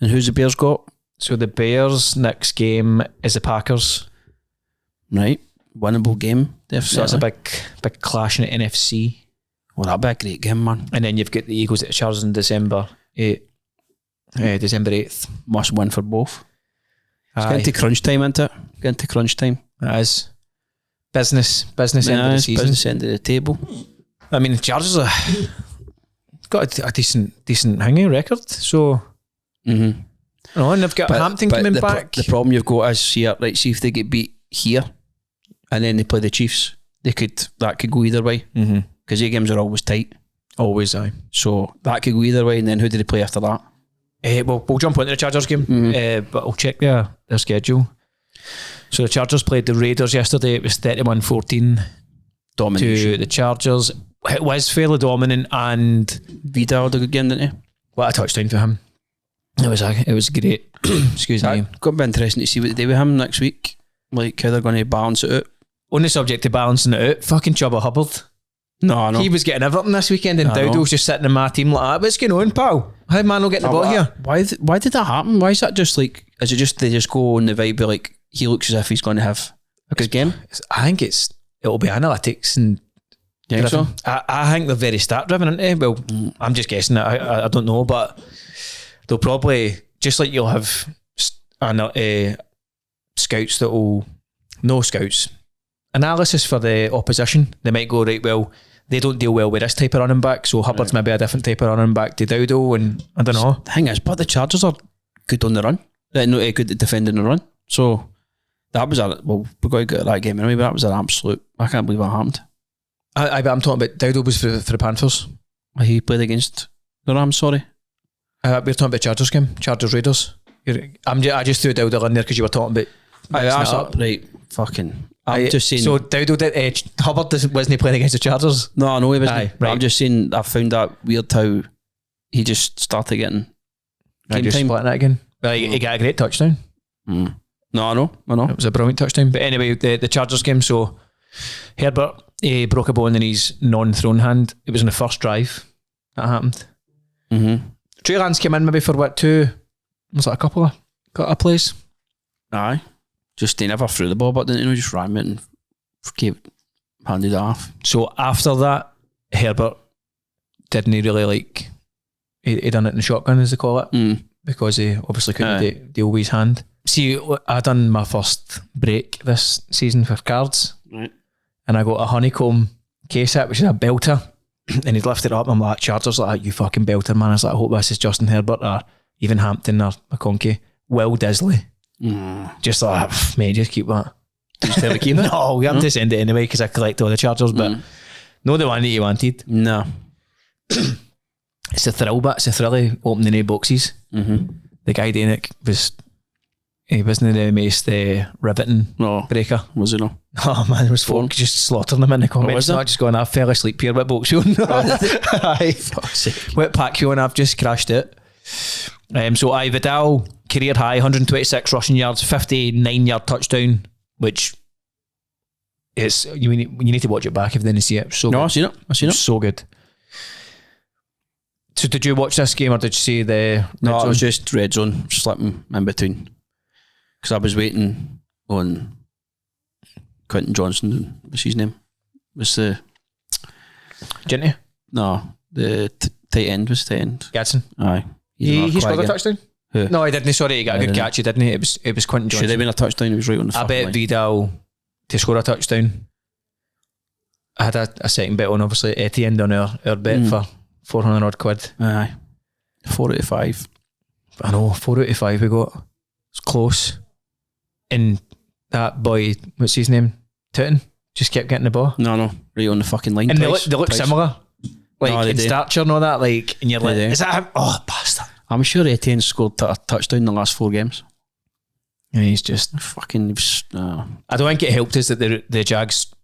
And who's the Bears got? So the Bears' next game is the Packers. Right. Winnable game. So that's a big clash in the NFC. Well, that'd be a great game, man. And then you've got the Eagles at the Chargers in December 8th. Must win for both. It's Aye. getting to crunch time, isn't it? Getting to crunch time. It is. Business end of the season. Business end of the table. I mean, the Chargers are got a decent hanging record, so and they've got Hampton coming back. The problem you've got is here, right? See if they get beat here, and then they play the Chiefs. That could go either way because the games are always tight. Always, aye. So that could go either way, and then who do they play after that? We'll jump onto the Chargers game, but I'll check their schedule. So the Chargers played the Raiders yesterday. It was 31-14 domination to the Chargers. It was fairly dominant, and Vida had a good game, didn't he? What a touchdown for him. It was great. Excuse me. Going to be interesting to see what they do with him next week. Like how they're going to balance it out. On the subject of balancing it out, fucking Chubba Hubbard. No. He was getting everything this weekend, and Dowd was just sitting in my team like that. What's going on, pal? How man will get the ball here? Why did that happen? Why is that just like? Is it just they just go on the vibe of like he looks as if he's going to have a good game? I think it'll be analytics and. You think so? I think they're very stat driven, aren't they? Well, I'm just guessing. I don't know, but they'll probably just like you'll have scouts that will scouts analysis for the opposition. They might go right. Well, they don't deal well with this type of running back, so Hubbard's maybe a different type of running back to Dowdo, and I don't know. The thing is, but the Chargers are good on the run. They're not good at defending the run. So that was we're going to get that game anyway. But that was an absolute. I can't believe that happened. I'm talking about Dowdo was for the Panthers. He played against the Rams, sorry. We're talking about Chargers game, Chargers Raiders. I just threw Dowdo in there because you were talking about. That's up. Right, fucking. I'm just saying. So Dowdo did. Hubbard wasn't playing against the Chargers? No, he wasn't. Right. I'm just saying. I found that weird how he just started getting game time. Splitting it again. Well, he got a great touchdown. No, I know. It was a brilliant touchdown. But anyway, the Chargers game. So Herbert he broke a bone in his non-thrown hand. It was in the first drive that happened. Trey Lance came in maybe for what, 2? Was that a couple of plays? Aye. Just they never threw the ball, but didn't just ran it and handed it off. So after that, Herbert didn't he really like, he done it in the shotgun as they call it, because he obviously couldn't deal with his hand. See, I done my first break this season for cards, right, and I got a honeycomb case set, which is a belter, and he'd lifted it up and I'm like, Chargers, like, you fucking belter, man. I was like, I hope this is Justin Herbert or even Hampton or McConkey. Will Disley. Just like, mate, just keep that. Did you tell the keep it? No, we have to send it anyway because I collect all the Chargers, but no the one that you wanted. No. It's a thrill, but it's a thrilly opening the boxes. The guy doing it he wasn't the most riveting breaker. Was he not? Oh man, there was folk just slaughtering him in the comments. was I just going, I fell asleep here with box on. Aye. What pack you on? I've just crashed it. So Vidal, career high, 126 rushing yards, 59-yard touchdown, which is you need to watch it back if you didn't see it. So no, good. I seen it. So good. So did you watch this game or did you see the? No, it was just RedZone slipping in between because I was waiting on Quentin Johnson. What's his name? Was the Ginty? No, the tight end was tight end. Gadsden. Aye, he scored a touchdown. Who? No, he didn't. Sorry, he got a good catch. He didn't. It was Quentin Johnson. Should have been a touchdown. He was right on the. I bet line. Vidal to score a touchdown. I had a second bet on obviously Etienne on our bet for 400 odd quid. Aye, 4 out of 5. I know 4 out of 5 we got. It's close. And that boy, what's his name? Tootin, just kept getting the ball. No, right on the fucking line. And twice, they look similar, like in do. stature and all that. Like, and you're like, is that him? Oh, bastard! I'm sure Etienne scored a touchdown in the last 4 games. And he's just fucking. I don't think it helped us that the Jags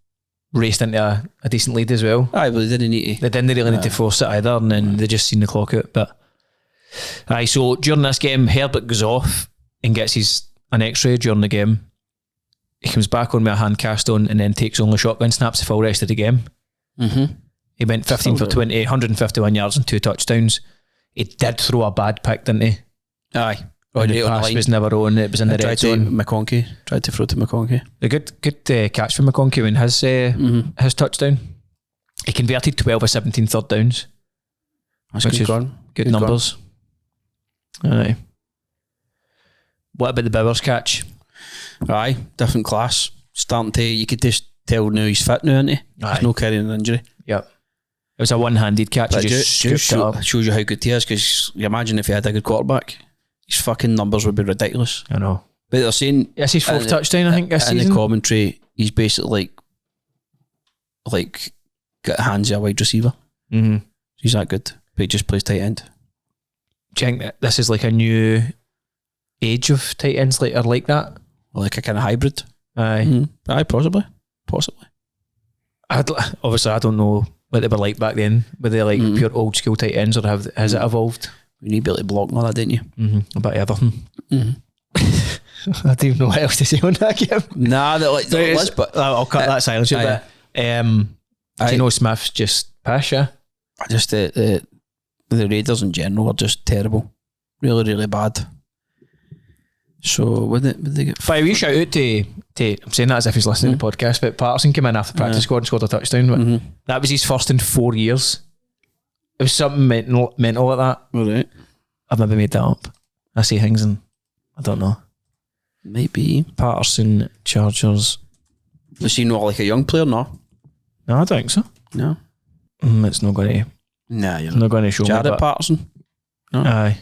raced into a decent lead as well. Aye, but they didn't need to. They didn't really need to force it either, and then they just seen the clock out. But aye, so during this game, Herbert goes off and gets an X-ray during the game. He comes back on with a hand cast on and then takes only shotgun snaps the full rest of the game. He went 15 for 20, 151 yards and 2 touchdowns. He did throw a bad pick, didn't he? Aye. The pass was never on. It was in the red zone. McConkey tried to throw to McConkey. A good catch from McConkey when his touchdown. He converted 12 of 17 third downs. That's which is good numbers. Aye. What about the Bowers catch? Aye, different class. Starting to, you could just tell now he's fit now, isn't he? There's no carrying an injury. Yep. It was a one-handed catch. But He just scooped it up. shows you how good he is, because you imagine if he had a good quarterback, his fucking numbers would be ridiculous. I know. But they're saying It's his 4th touchdown, I think, this season. In the commentary, he's basically like got hands of a wide receiver. He's that good, but he just plays tight end. Do you think that this is like a new age of tight ends like that? Like a kind of hybrid? Aye. Aye, possibly. Obviously, I don't know what they were like back then. Were they like pure old school tight ends, or has it evolved? You need to be able to block and all that, didn't you? A bit of everything. I don't even know what else to say on that game. Nah, but I'll cut that silence a bit. Geno Smith's just pish, yeah? Just the Raiders in general are just terrible. Really, really bad. So, would they get... By a wee shout out to I'm saying that as if he's listening to the podcast, but Patterson came in after the practice squad and scored a touchdown. But that was his first in 4 years. It was something mental like that. Alright. I've maybe made that up. I say things and I don't know. Maybe. Patterson, Chargers. Was he not like a young player, no? No, I don't think so. No. It's not going to... Nah, you're not going to show me. Jared Patterson? No. Aye.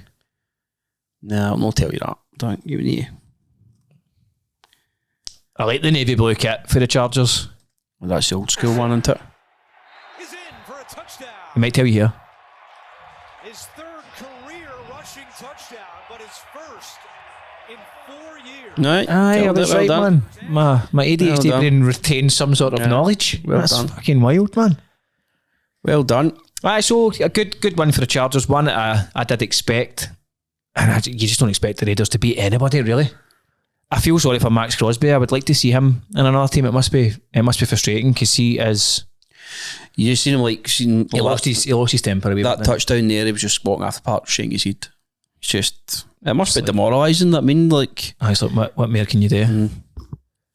No, I'll not tell you that. Don't you need to. I like the navy blue kit for the Chargers. Well, that's the old school one, isn't it? Is in for a touchdown. I might tell you here. His 3rd career rushing touchdown, but his first in 4 years. Right. Aye, I was right, man. My ADHD brain retains some sort of knowledge. Well That's done. fucking wild, man. Well done. Aye, so a good one for the Chargers. One that I did expect, and you just don't expect the Raiders to beat anybody, really. I feel sorry for Max Crosby. I would like to see him in another team. It must be frustrating because he is. You just seen him he lost his temper a wee that bit. touchdown there. He was just walking off the park, shaking his head. It's just it must be demoralising. I mean, like, it's like what more can you do?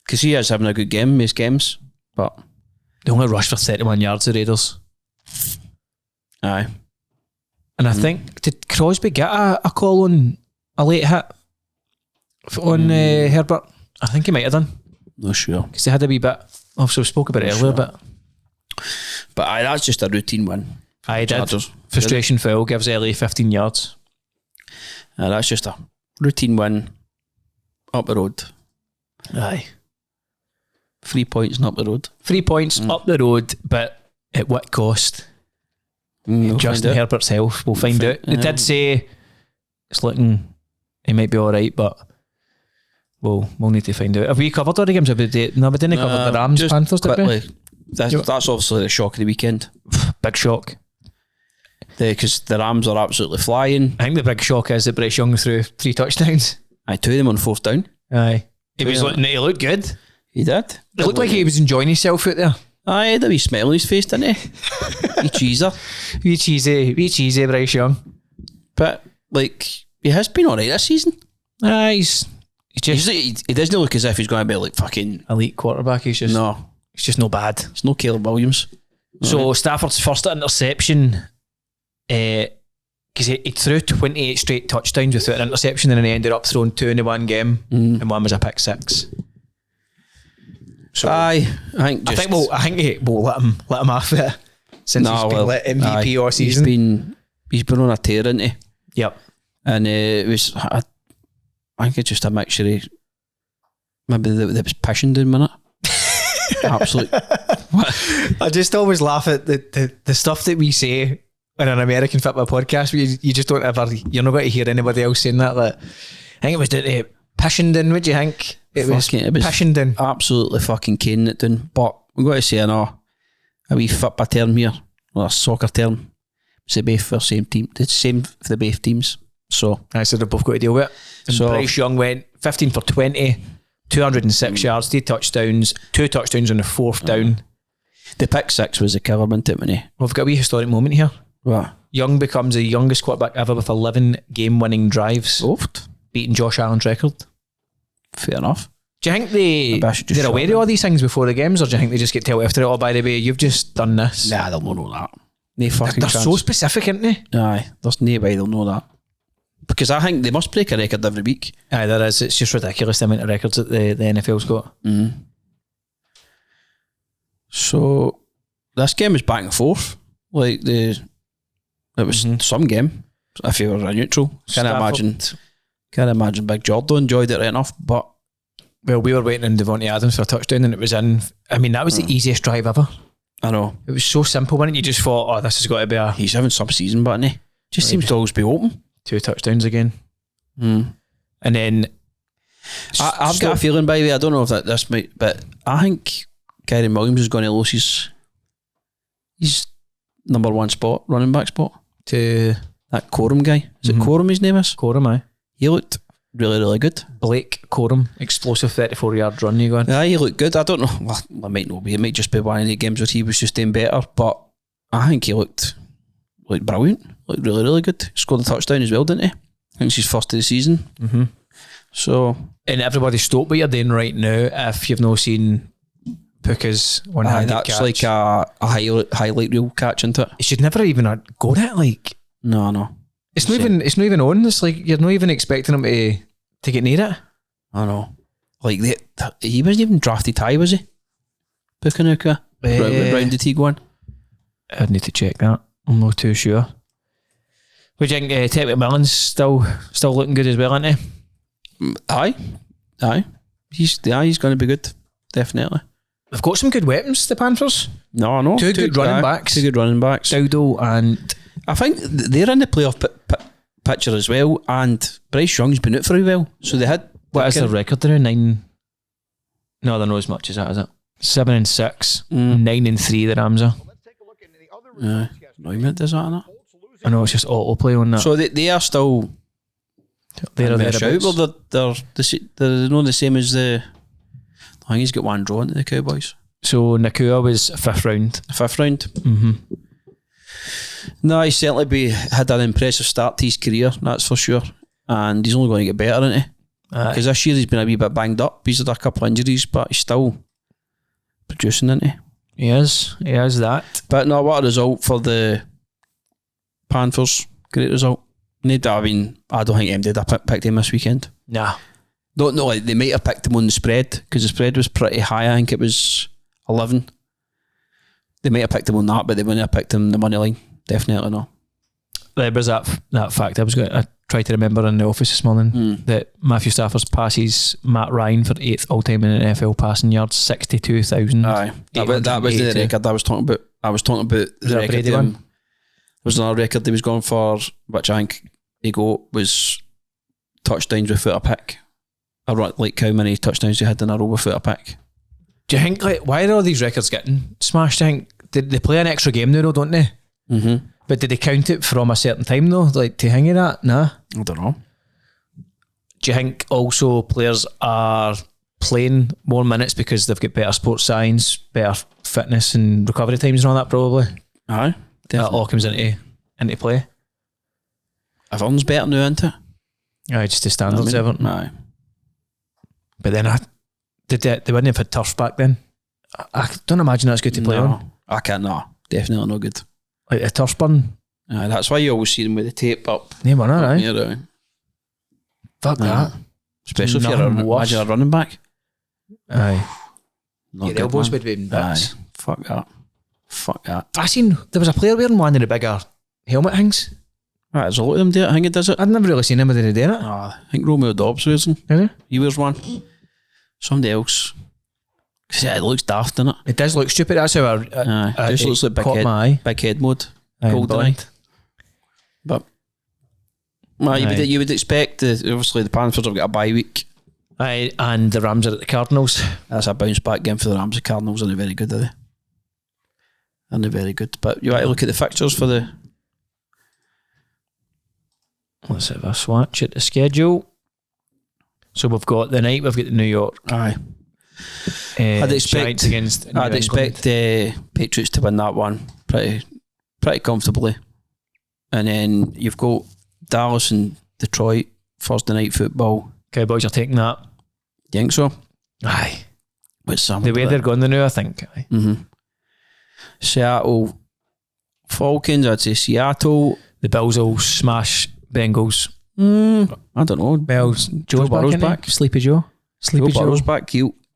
Because he is having a good game, most games, but they only rushed for 31 yards. The Raiders. Aye, and I think did Crosby get a call on a late hit on Herbert? I think he might have done. Not sure because they had a wee bit. Obviously, we spoke about it earlier, but aye, that's just a routine win. I did. Frustration foul gives LA 15 yards. That's just a routine win up the road. Aye. 3 points and up the road. 3 points up the road, but at what cost? Justin Herbert's health. We'll find out. They did say it's looking he might be alright, but we'll need to find out. Have we covered all the games? No, we didn't cover the Rams Panthers, did we? That's obviously the shock of the weekend. Big shock. Because the Rams are absolutely flying. I think the big shock is that Bryce Young threw 3 touchdowns. I 2 of them on 4th down. Aye. He looked good. He did. It looked like he was enjoying himself out there. Aye, he had a wee smile on his face, didn't he? Wee cheeser. Wee cheesy Bryce Young. But, like, he has been alright this season. Aye, he doesn't look as if he's going to be like fucking elite quarterback. He's just no bad. It's no Caleb Williams. So Stafford's first interception, because he threw 28 straight touchdowns without an interception, and then he ended up throwing 2 in the one game, and one was a pick 6. So I think we'll let him off it since he's been let MVP all season. He's been on a tear, isn't he? Yep. And it was I think it's just a mixture of maybe that was passion down minute. Absolute. I just always laugh at the stuff that we say in an American football podcast. You just don't ever. You're not going to hear anybody else saying that. I think it was Pishenden. What do you think? It was Pishenden. Absolutely fucking caning it down. But I'm going to say a wee football term here, or a soccer term. It's the both for the same team. It's the same for the both teams. So they've both got to deal with it. And Bryce Young went 15 for 20, 206 yards, 3 touchdowns, 2 touchdowns on the 4th down. The pick 6 was the killer, wasn't it, Winnie? We've got a wee historic moment here. What? Young becomes the youngest quarterback ever with 11 game-winning drives, beating Josh Allen's record. Fair enough. Do you think they're aware of all these things before the games, or do you think they just get told after it? Oh, by the way, you've just done this. Nah, they'll not know that. They're so specific, aren't they? Aye, there's no way they'll know that. Because I think they must break a record every week. Aye, there is. It's just ridiculous the amount of records that the NFL's got. So this game was back and forth. Like it was some game. If you were a neutral, can't imagine Big Jordan enjoyed it right enough. But we were waiting on Devontae Adams for a touchdown, and it was in. I mean, that was the easiest drive ever. I know. It was so simple, wasn't it? You just thought, oh, this has got to be He's having some season, but he just seems to always be open. 2 touchdowns again. And then I've got a feeling, by the way, I don't know if this might, but I think Kyren Williams is going to lose his number 1 spot, running back spot, to that Corum guy. Is it Corum his name is? Corum, aye. He looked really, really good. Blake Corum, explosive 34-yard run, you going? Yeah, he looked good. I don't know. Well, it might not be. It might just be one of the games where he was just doing better, but I think he looked brilliant. Looked really, really good. Scored a touchdown as well, didn't he? I think it's his first of the season. So, and everybody stop what you're doing right now if you've not seen Puka's one-handed catch. That's like a highlight reel catch, isn't it? It should never even go at like. No. It's not even on. It's like you're not even expecting him to get near it. I know. Like he wasn't even drafted high, was he? Puka Nuka. What round did he go on? I'd need to check that. I'm not too sure. What do you think? Ted McMillan's still looking good as well, isn't he? Aye. He's going to be good, definitely. They've got some good weapons, the Panthers. No, I know. Two good running backs. Dowdle, and I think they're in the playoff picture as well. And Bryce Young's been out for a while, so they had. What is their record there? 9. No, they're not as much as that, is it? 7-6, 9-3. The Rams are. No, does that or not? I know it's just autoplay on that. So they are still They're shout. They're not the same as the. I think he's got one draw into the Cowboys. So Nakua was 5th round. 5th round. Mm-hmm. No, he certainly had an impressive start to his career, that's for sure. And he's only going to get better, isn't he? Because this year he's been a wee bit banged up. He's had a couple of injuries, but he's still producing, isn't he? He is that. But no, what a result for the Panthers. Great result. I don't think MD would picked him this weekend. Nah. No, like they might have picked him on the spread because the spread was pretty high. I think it was 11. They might have picked him on that, but they wouldn't have picked him on the money line. Definitely not. There was that fact I tried to remember in the office this morning that Matthew Stafford passes Matt Ryan for 8th all time in NFL passing yards, 62,000. Aye, that was the record I was talking about. The record. Brady one? There was another record he was going for, which I think he got was touchdowns without a pick. Like how many touchdowns he had in a row without a pick. Do you think, like, why are all these records getting smashed? I think they play an extra game now, though, don't they? Mm-hmm. But did they count it from a certain time, though? Like, to hang it at? Nah. I don't know. Do you think also players are playing more minutes because they've got better sports science, better fitness and recovery times and all that, probably? Aye. That all comes into play. Everyone's better now, isn't it? Aye, just the standards, Everton. Aye. But then they wouldn't have had turf back then. I don't imagine that's good to play on. I can't, no. Definitely not good. Like a turf burn. That's why you always see them with the tape up. Yeah, man, aye. Here, Fuck that. Especially if you're imagine a running back. Aye. Not Your elbows man. would be in bits. Fuck that. I seen there was a player wearing one of the bigger helmet things. Right, there's a lot of them do it. I think it does it. I'd never really seen him doing it. I think Romeo Dobbs wears them. Is he? He wears one. Somebody else. Yeah, it looks daft, doesn't it? It does look stupid. That's how It just looks like big head mode. Golden eye. But you would expect obviously the Panthers have got a bye week. Aye, and the Rams are at the Cardinals. That's a bounce back game for the Rams. The Cardinals aren't very good, are they? Aren't they very good? But you want to look at the fixtures for the. Let's have a swatch at the schedule. So we've got the New York. Aye. I'd expect Patriots to win that one pretty comfortably, and then you've got Dallas and Detroit Thursday night football. Cowboys are taking that. You think so? Aye. With some the way they're going now, I think. Aye. Mm-hmm. Seattle Falcons. I'd say Seattle. The Bills will smash Bengals. I don't know. Bills. Joe Burrow's back. Sleepy Joe. Sleepy Joe Burrow's back.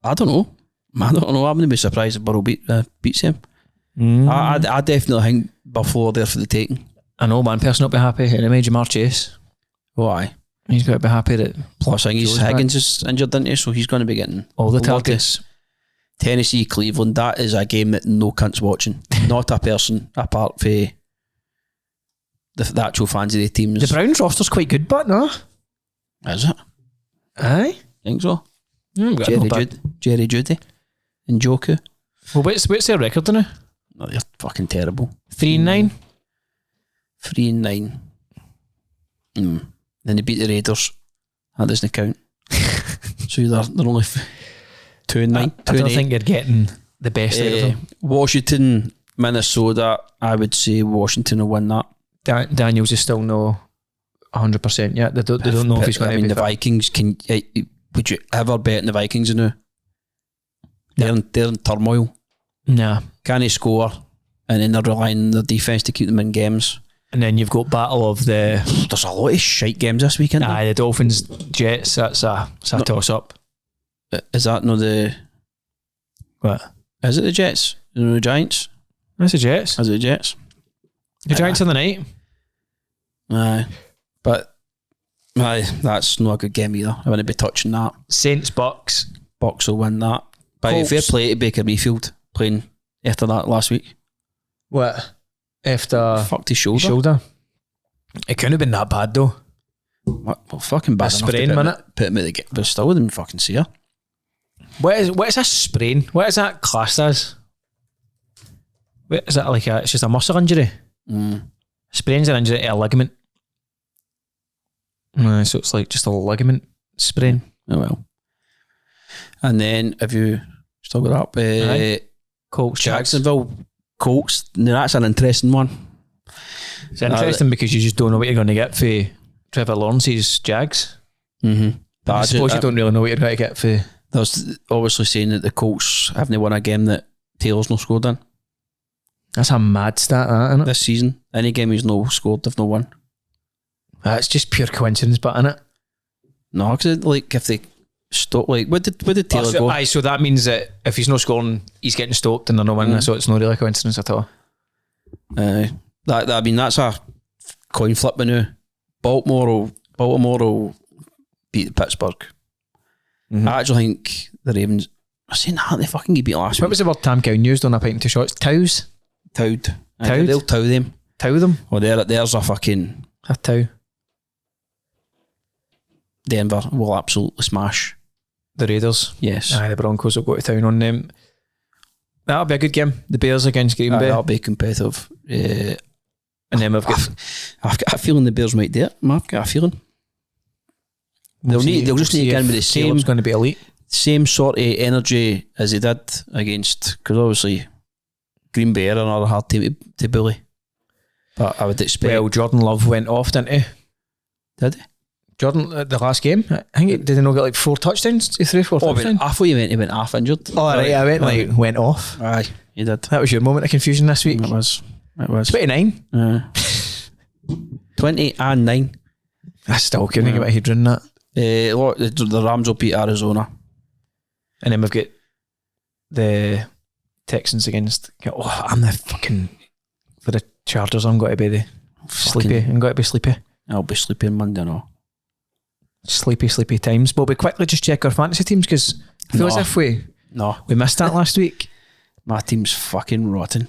I don't know. I wouldn't be surprised if Burrow beats him. I definitely think Buffalo are there for the taking. I know one person will be happy, and it made Jamar Chase. Oh, aye. He's got to be happy that. Plus, I think Higgins is injured, didn't he? So he's going to be getting all the targets. Tennessee, Cleveland, that is a game that no cunt's watching. Not a person apart from the actual fans of the teams. The Browns roster's quite good, but no. Is it? Aye. Think so. Jerry Judy and Joku. Well, what's their record now? No, they're fucking terrible. 3-9? 3-9. Then they beat the Raiders. That doesn't count. So they're only 2-9. I don't think you're getting the best out of them. Washington, Minnesota. I would say Washington will win that. Daniels is still no 100% yet. They don't know if he's going to be the Vikings. Would you ever bet on the Vikings now? They're in turmoil. Nah. Can he score? And then they're relying on their defence to keep them in games. And then you've got battle of the. There's a lot of shite games this weekend. Aye, the Dolphins, Jets. That's a toss up. Is that not the? What? Is it the Jets? Is it the Giants? That's the Jets. Is it the Jets? The Giants on the night. Aye, but that's not a good game either. I wouldn't be touching that. Saints, Bucks. Bucks will win that. But fair play to Baker Mayfield playing after that last week. What? After fucked his shoulder. It couldn't have been that bad though. Well, fucking bad. A sprain, minute. Put him at the game, but still didn't fucking see her. What is a sprain? What is that classed as? What is that like? It's just a muscle injury. Sprain's an injury to a ligament. So it's like just a ligament sprain. Oh well. And then have you still got up? Colts, Jacksonville Colts. Now that's an interesting one. It's interesting because you just don't know what you're going to get for Trevor Lawrence's Jags. Mm-hmm. But I suppose you don't really know what you're going to get for. There's obviously saying that the Colts haven't won a game that Taylor's not scored in. That's a mad stat, that, isn't it? This season. Any game he's no scored, they've no won. That's just pure coincidence, but isn't it? No, because like if they stop, like where did Taylor go? Aye, so that means that if he's not scoring, he's getting stoked and they're not winning, so it's not really a coincidence at all. That I mean, that's a coin flip now. Baltimore will beat Pittsburgh. Mm-hmm. I actually think the Ravens. I saying that they fucking get beat last What week. was the word Tam Cowan used on a pint and two shots? Tows? Towed. Towed? They'll tow them. Tow them? Oh, there's a fucking A tow. Denver will absolutely smash. The Raiders. Yes. Aye, the Broncos will go to town on them. That'll be a good game. The Bears against Green Bay. That'll be competitive. And then we've got... I've got a feeling the Bears might do it. I've got a feeling. They'll just need to get in with the same. It's going to be elite. Same sort of energy as they did against, because obviously Green Bay are another hard team to bully. But I would expect. Well, Jordan Love went off, didn't he? Did he? Jordan, the last game, I think, did he not get like 4 touchdowns? 3 or 4 touchdowns? I thought he went half injured. Oh, right, I went off. Aye, he did. That was your moment of confusion this week. It was. 29. 20 and 9. I still couldn't get my head around that. The Rams will beat Arizona. And then we've got the Texans against... I'm the fucking... For the Chargers, I'm going to be sleepy. I'm going to be sleepy. I'll be sleepy on Monday now. Sleepy times. Well, we quickly just check our fantasy teams because I feel as if we missed that last week. My team's fucking rotten.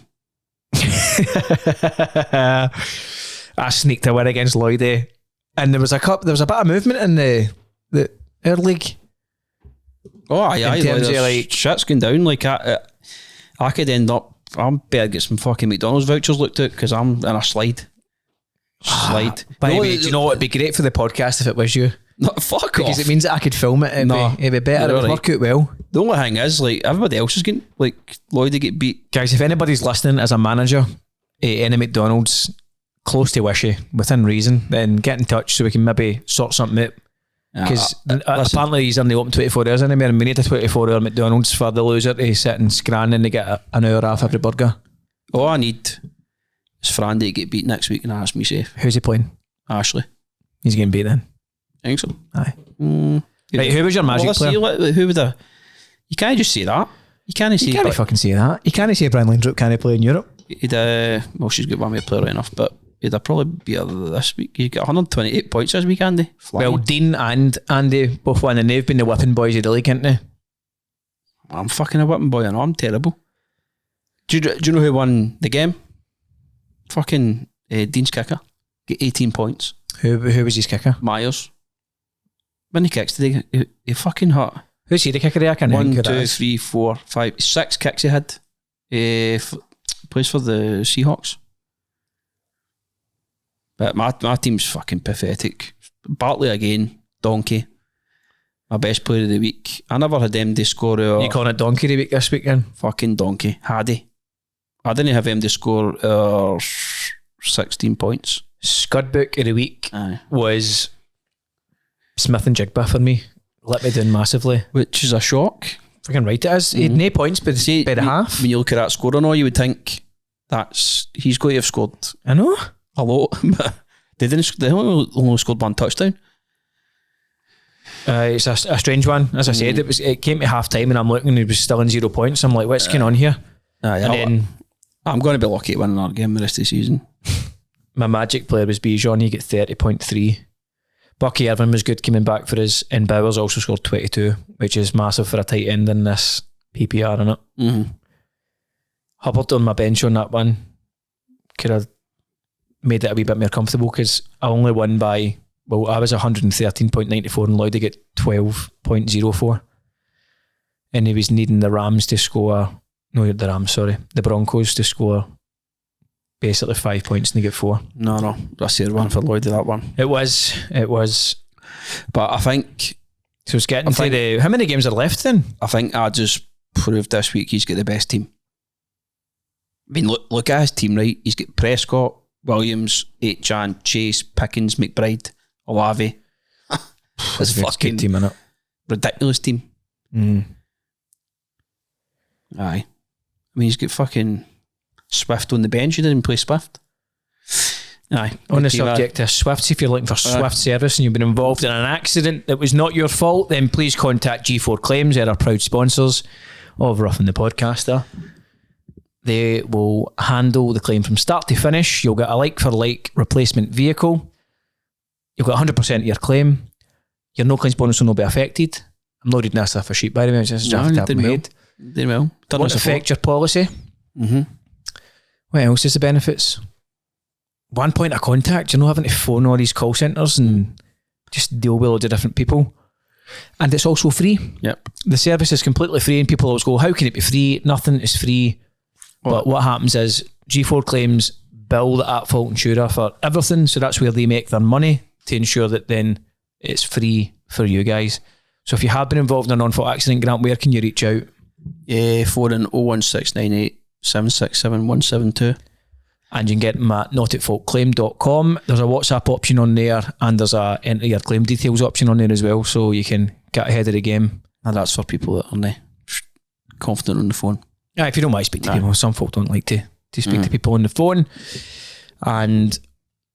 I sneaked a win against Lloydie, and there was a bit of movement in the air league. Oh, aye, in terms of like shit's going down. Like I could end up. I'm better get some fucking McDonald's vouchers looked at because I'm in a slide. By the way, do you know what would be great for the podcast if it was you? No, fuck because off. it means that I could film it. It'd be better. It would work out well. The only thing is, like, everybody else is getting, like, Lloydie get beat. Guys, if anybody's listening as a manager at any McDonald's close to Wishy, within reason, then get in touch so we can maybe sort something out. Because apparently he's only open 24 hours anymore, and we need a 24-hour McDonald's for the loser to sit and scran and to get an hour off every burger. All I need is for Andy to get beat next week and ask me safe. Who's he playing? Ashley. He's getting beat then. I think so. Aye. Right, who was your magic player? Who would you can't just say that. You can't fucking say that. You can't say Brian Lindrup can't play in Europe. Well, she's got one way player right enough, but he'd probably be other this week. He got 128 points this week, Andy. Flying. Well, Dean and Andy both won, and they've been the whipping boys of the league, haven't they? I'm fucking a whipping boy, I know. I'm terrible. Do you know who won the game? Fucking Dean's kicker. Get 18 points. Who was his kicker? Myers. When he kicks today, he fucking hurt. Who's he the kicker there? I can't 1, 2, 3, 4, 5, 6 kicks he had. Plays for the Seahawks. But my team's fucking pathetic. Bartley again, donkey. My best player of the week. I never had them to score. You calling it donkey of the week this weekend? Fucking donkey. Haddy. I didn't have him to score 16 points. Scudbook of the week was Smith and Jigba for me. Let me down massively. Which is a shock. Fucking right it is. He had no points by the half. When you look at that score and all, you would think he's going to have scored. I know. A lot. But they only scored 1 touchdown. It's a strange one. As I said, it came to half time and I'm looking and he was still in 0 points. I'm like, what's going on here? I'm going to be lucky to win another game the rest of the season. My magic player was Bijan. He got 30.3. Bucky Irvin was good coming back for us, and Bowers also scored 22, which is massive for a tight end in this PPR, innit? Mm-hmm. Herbert on my bench on that one could have made it a wee bit more comfortable because I only won by, well, I was 113.94 and Lloydie got 12.04. And he was needing the Broncos to score basically 5 points and they get 4. No, that's the other one for Lloyd, that one. It was. But I think... So it's getting to the... How many games are left then? I think I just proved this week he's got the best team. I mean, look at his team, right? He's got Prescott, Williams, Aitchan, Chase, Pickens, McBride, Olave. That's a fucking team, innit? Ridiculous team. Aye. I mean, he's got fucking Swift on the bench. He didn't play Swift. Aye. On the subject of Swifts, if you're looking for Swift service and you've been involved in an accident that was not your fault, then please contact G4 Claims. They're our proud sponsors of Roughing the Podcaster. They will handle the claim from start to finish. You'll get a like-for-like replacement vehicle. You'll get 100% of your claim. Your no claims bonus will not be affected. I'm not reading this off a sheet, by the way. It's just off the top of my head. They will. Won't affect your policy. What else is the benefits? 1 point of contact. You're not having to phone all these call centres and just deal with loads of different people. And it's also free. Yep. The service is completely free and people always go, how can it be free? Nothing is free. But what happens is G4 Claims bill the at-fault insurer for everything, so that's where they make their money to ensure that then it's free for you guys. So if you have been involved in a non-fault accident, Grant, where can you reach out? Phone in 01698 767 172. And you can get them at notatfaultclaim.com. There's a WhatsApp option on there and there's a enter your claim details option on there as well, so you can get ahead of the game. And that's for people that aren't confident on the phone. Yeah, if you don't want to speak to people, some folk don't like to speak to people on the phone. And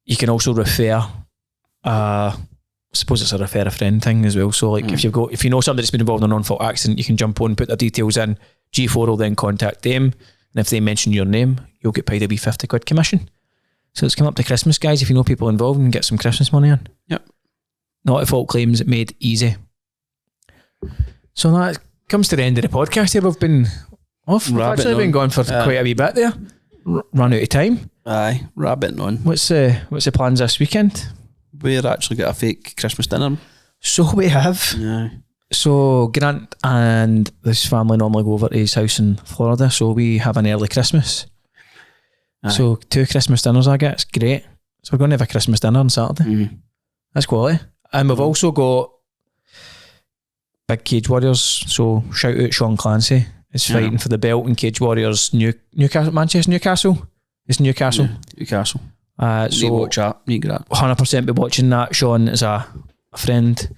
you can also refer, I suppose it's a refer a friend thing as well. So like if you know somebody that's been involved in a non-fault accident, you can jump on, put their details in. G4 will then contact them. And if they mention your name, you'll get paid a wee 50 quid commission. So it's come up to Christmas, guys. If you know people involved, and get some Christmas money in. Yep. Not at fault claims made easy. So that comes to the end of the podcast here. We've been off. We've actually been going for quite a wee bit there. Run out of time. Aye, rabbiting on. What's the plans this weekend? We're actually got a fake Christmas dinner. So we have. Yeah. So Grant and this family normally go over to his house in Florida, so we have an early Christmas. Aye. So 2 Christmas dinners I get. It's great. So we're going to have a Christmas dinner on Saturday. That's quality. And we've also got big Cage Warriors. So shout out Sean Clancy is fighting for the belt in Cage Warriors Newcastle. It's Newcastle. Yeah, Newcastle. So watch that. 100% be watching that. Sean is a friend.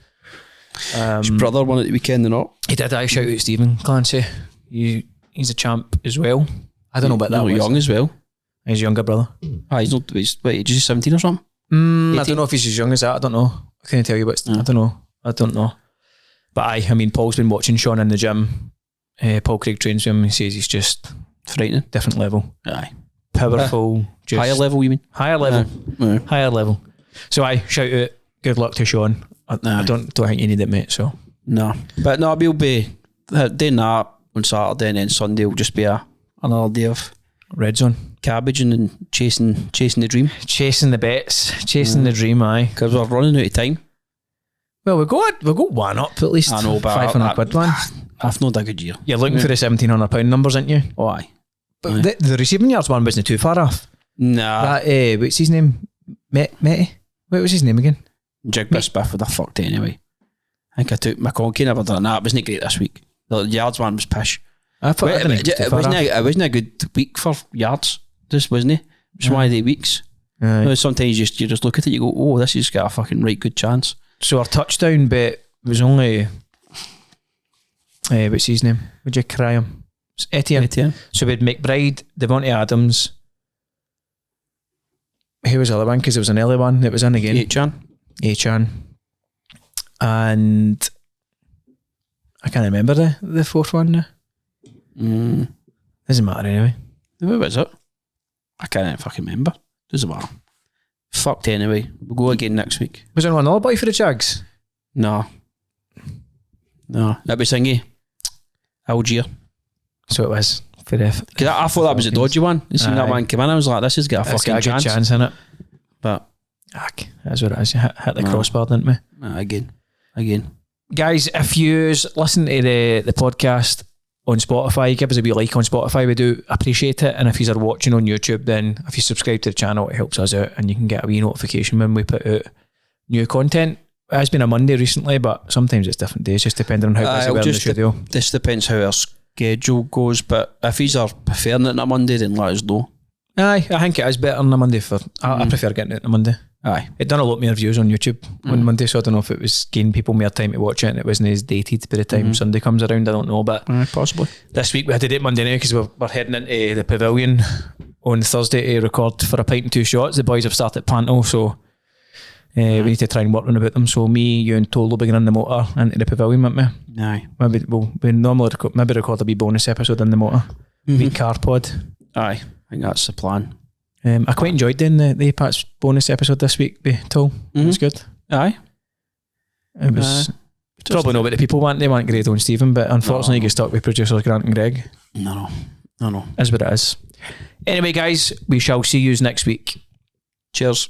His brother won at the weekend or not? He did. I shout out Stephen Clancy. He's a champ as well. I don't know about that. Young as well. He's a younger brother. He's not. He's 17 or something. I don't know if he's as young as that. I don't know. I can't tell you, but I don't know. But I mean, Paul's been watching Sean in the gym. Paul Craig trains with him. He says he's just frightening. Different level. Aye. Powerful. Just higher level, you mean? Higher level. Higher level. So I shout out. Good luck to Sean. I don't think you need it, mate. So no, but no, we'll be doing that on Saturday, and then Sunday will just be another day of RedZone cabbage and chasing the dream, chasing the bets, chasing the dream. Aye, because we're running out of time. Well, we've got one up at least. I know, but 500 quid one. I've not had a good year. You're looking for the £1,700 numbers, aren't you? Oh, aye. But the receiving yards one wasn't too far off. Nah. That what's his name? Metty. What was his name again? Jigba Spiff would have fucked it anyway. I think I took McConkey, never done that. It wasn't great this week. The yards one was pish. It wasn't a good week for yards. This wasn't it? It's one of the weeks. Sometimes you just look at it, you go, oh, this has got a fucking right good chance. So our touchdown bet was only what's his name? Would you cry him? It's Etienne. So we had McBride, Devontae Adams. Who was the other one? Because it was an early one that was in again. Aitchan. And I can't remember the fourth one now. Doesn't matter anyway. What was it? I can't fucking remember. Doesn't matter. Fucked anyway. We'll go again next week. Was there another boy for the Jags? No. That was thingy. Algier. So it was. Because I thought that was a dodgy one. I seen that one come in, I was like, this has got a fucking chance in it. But that's what it is. You hit the crossbar, didn't we? Again. Guys, if you listen to the podcast on Spotify, give us a wee like on Spotify. We do appreciate it. And if you are watching on YouTube, then if you subscribe to the channel, it helps us out and you can get a wee notification when we put out new content. It has been a Monday recently, but sometimes it's different days, just depending on how busy we're in the studio. This depends how our schedule goes, but if you are preferring it on a Monday, then let us know. Aye, I think it is better on a Monday. I prefer getting it on a Monday. Aye. It done a lot more views on YouTube on Monday, so I don't know if it was gaining people more time to watch it and it wasn't as dated by the time Sunday comes around. I don't know, but possibly. This week we had to do it Monday now because we're heading into the pavilion on Thursday to record for a pint and 2 shots. The boys have started panto, so we need to try and work on about them. So me, you and Toll will be getting in the motor into the pavilion with me. Aye. Maybe we normally record a wee bonus episode in the motor. Wee car pod. Aye, I think that's the plan. I quite enjoyed doing the Apats bonus episode this week with Toll. It was good. Aye. It was probably not what the people want. They want Grado and Stephen, but unfortunately you get stuck with producers Grant and Greg. No. Is what it is. Anyway, guys, we shall see you next week. Cheers.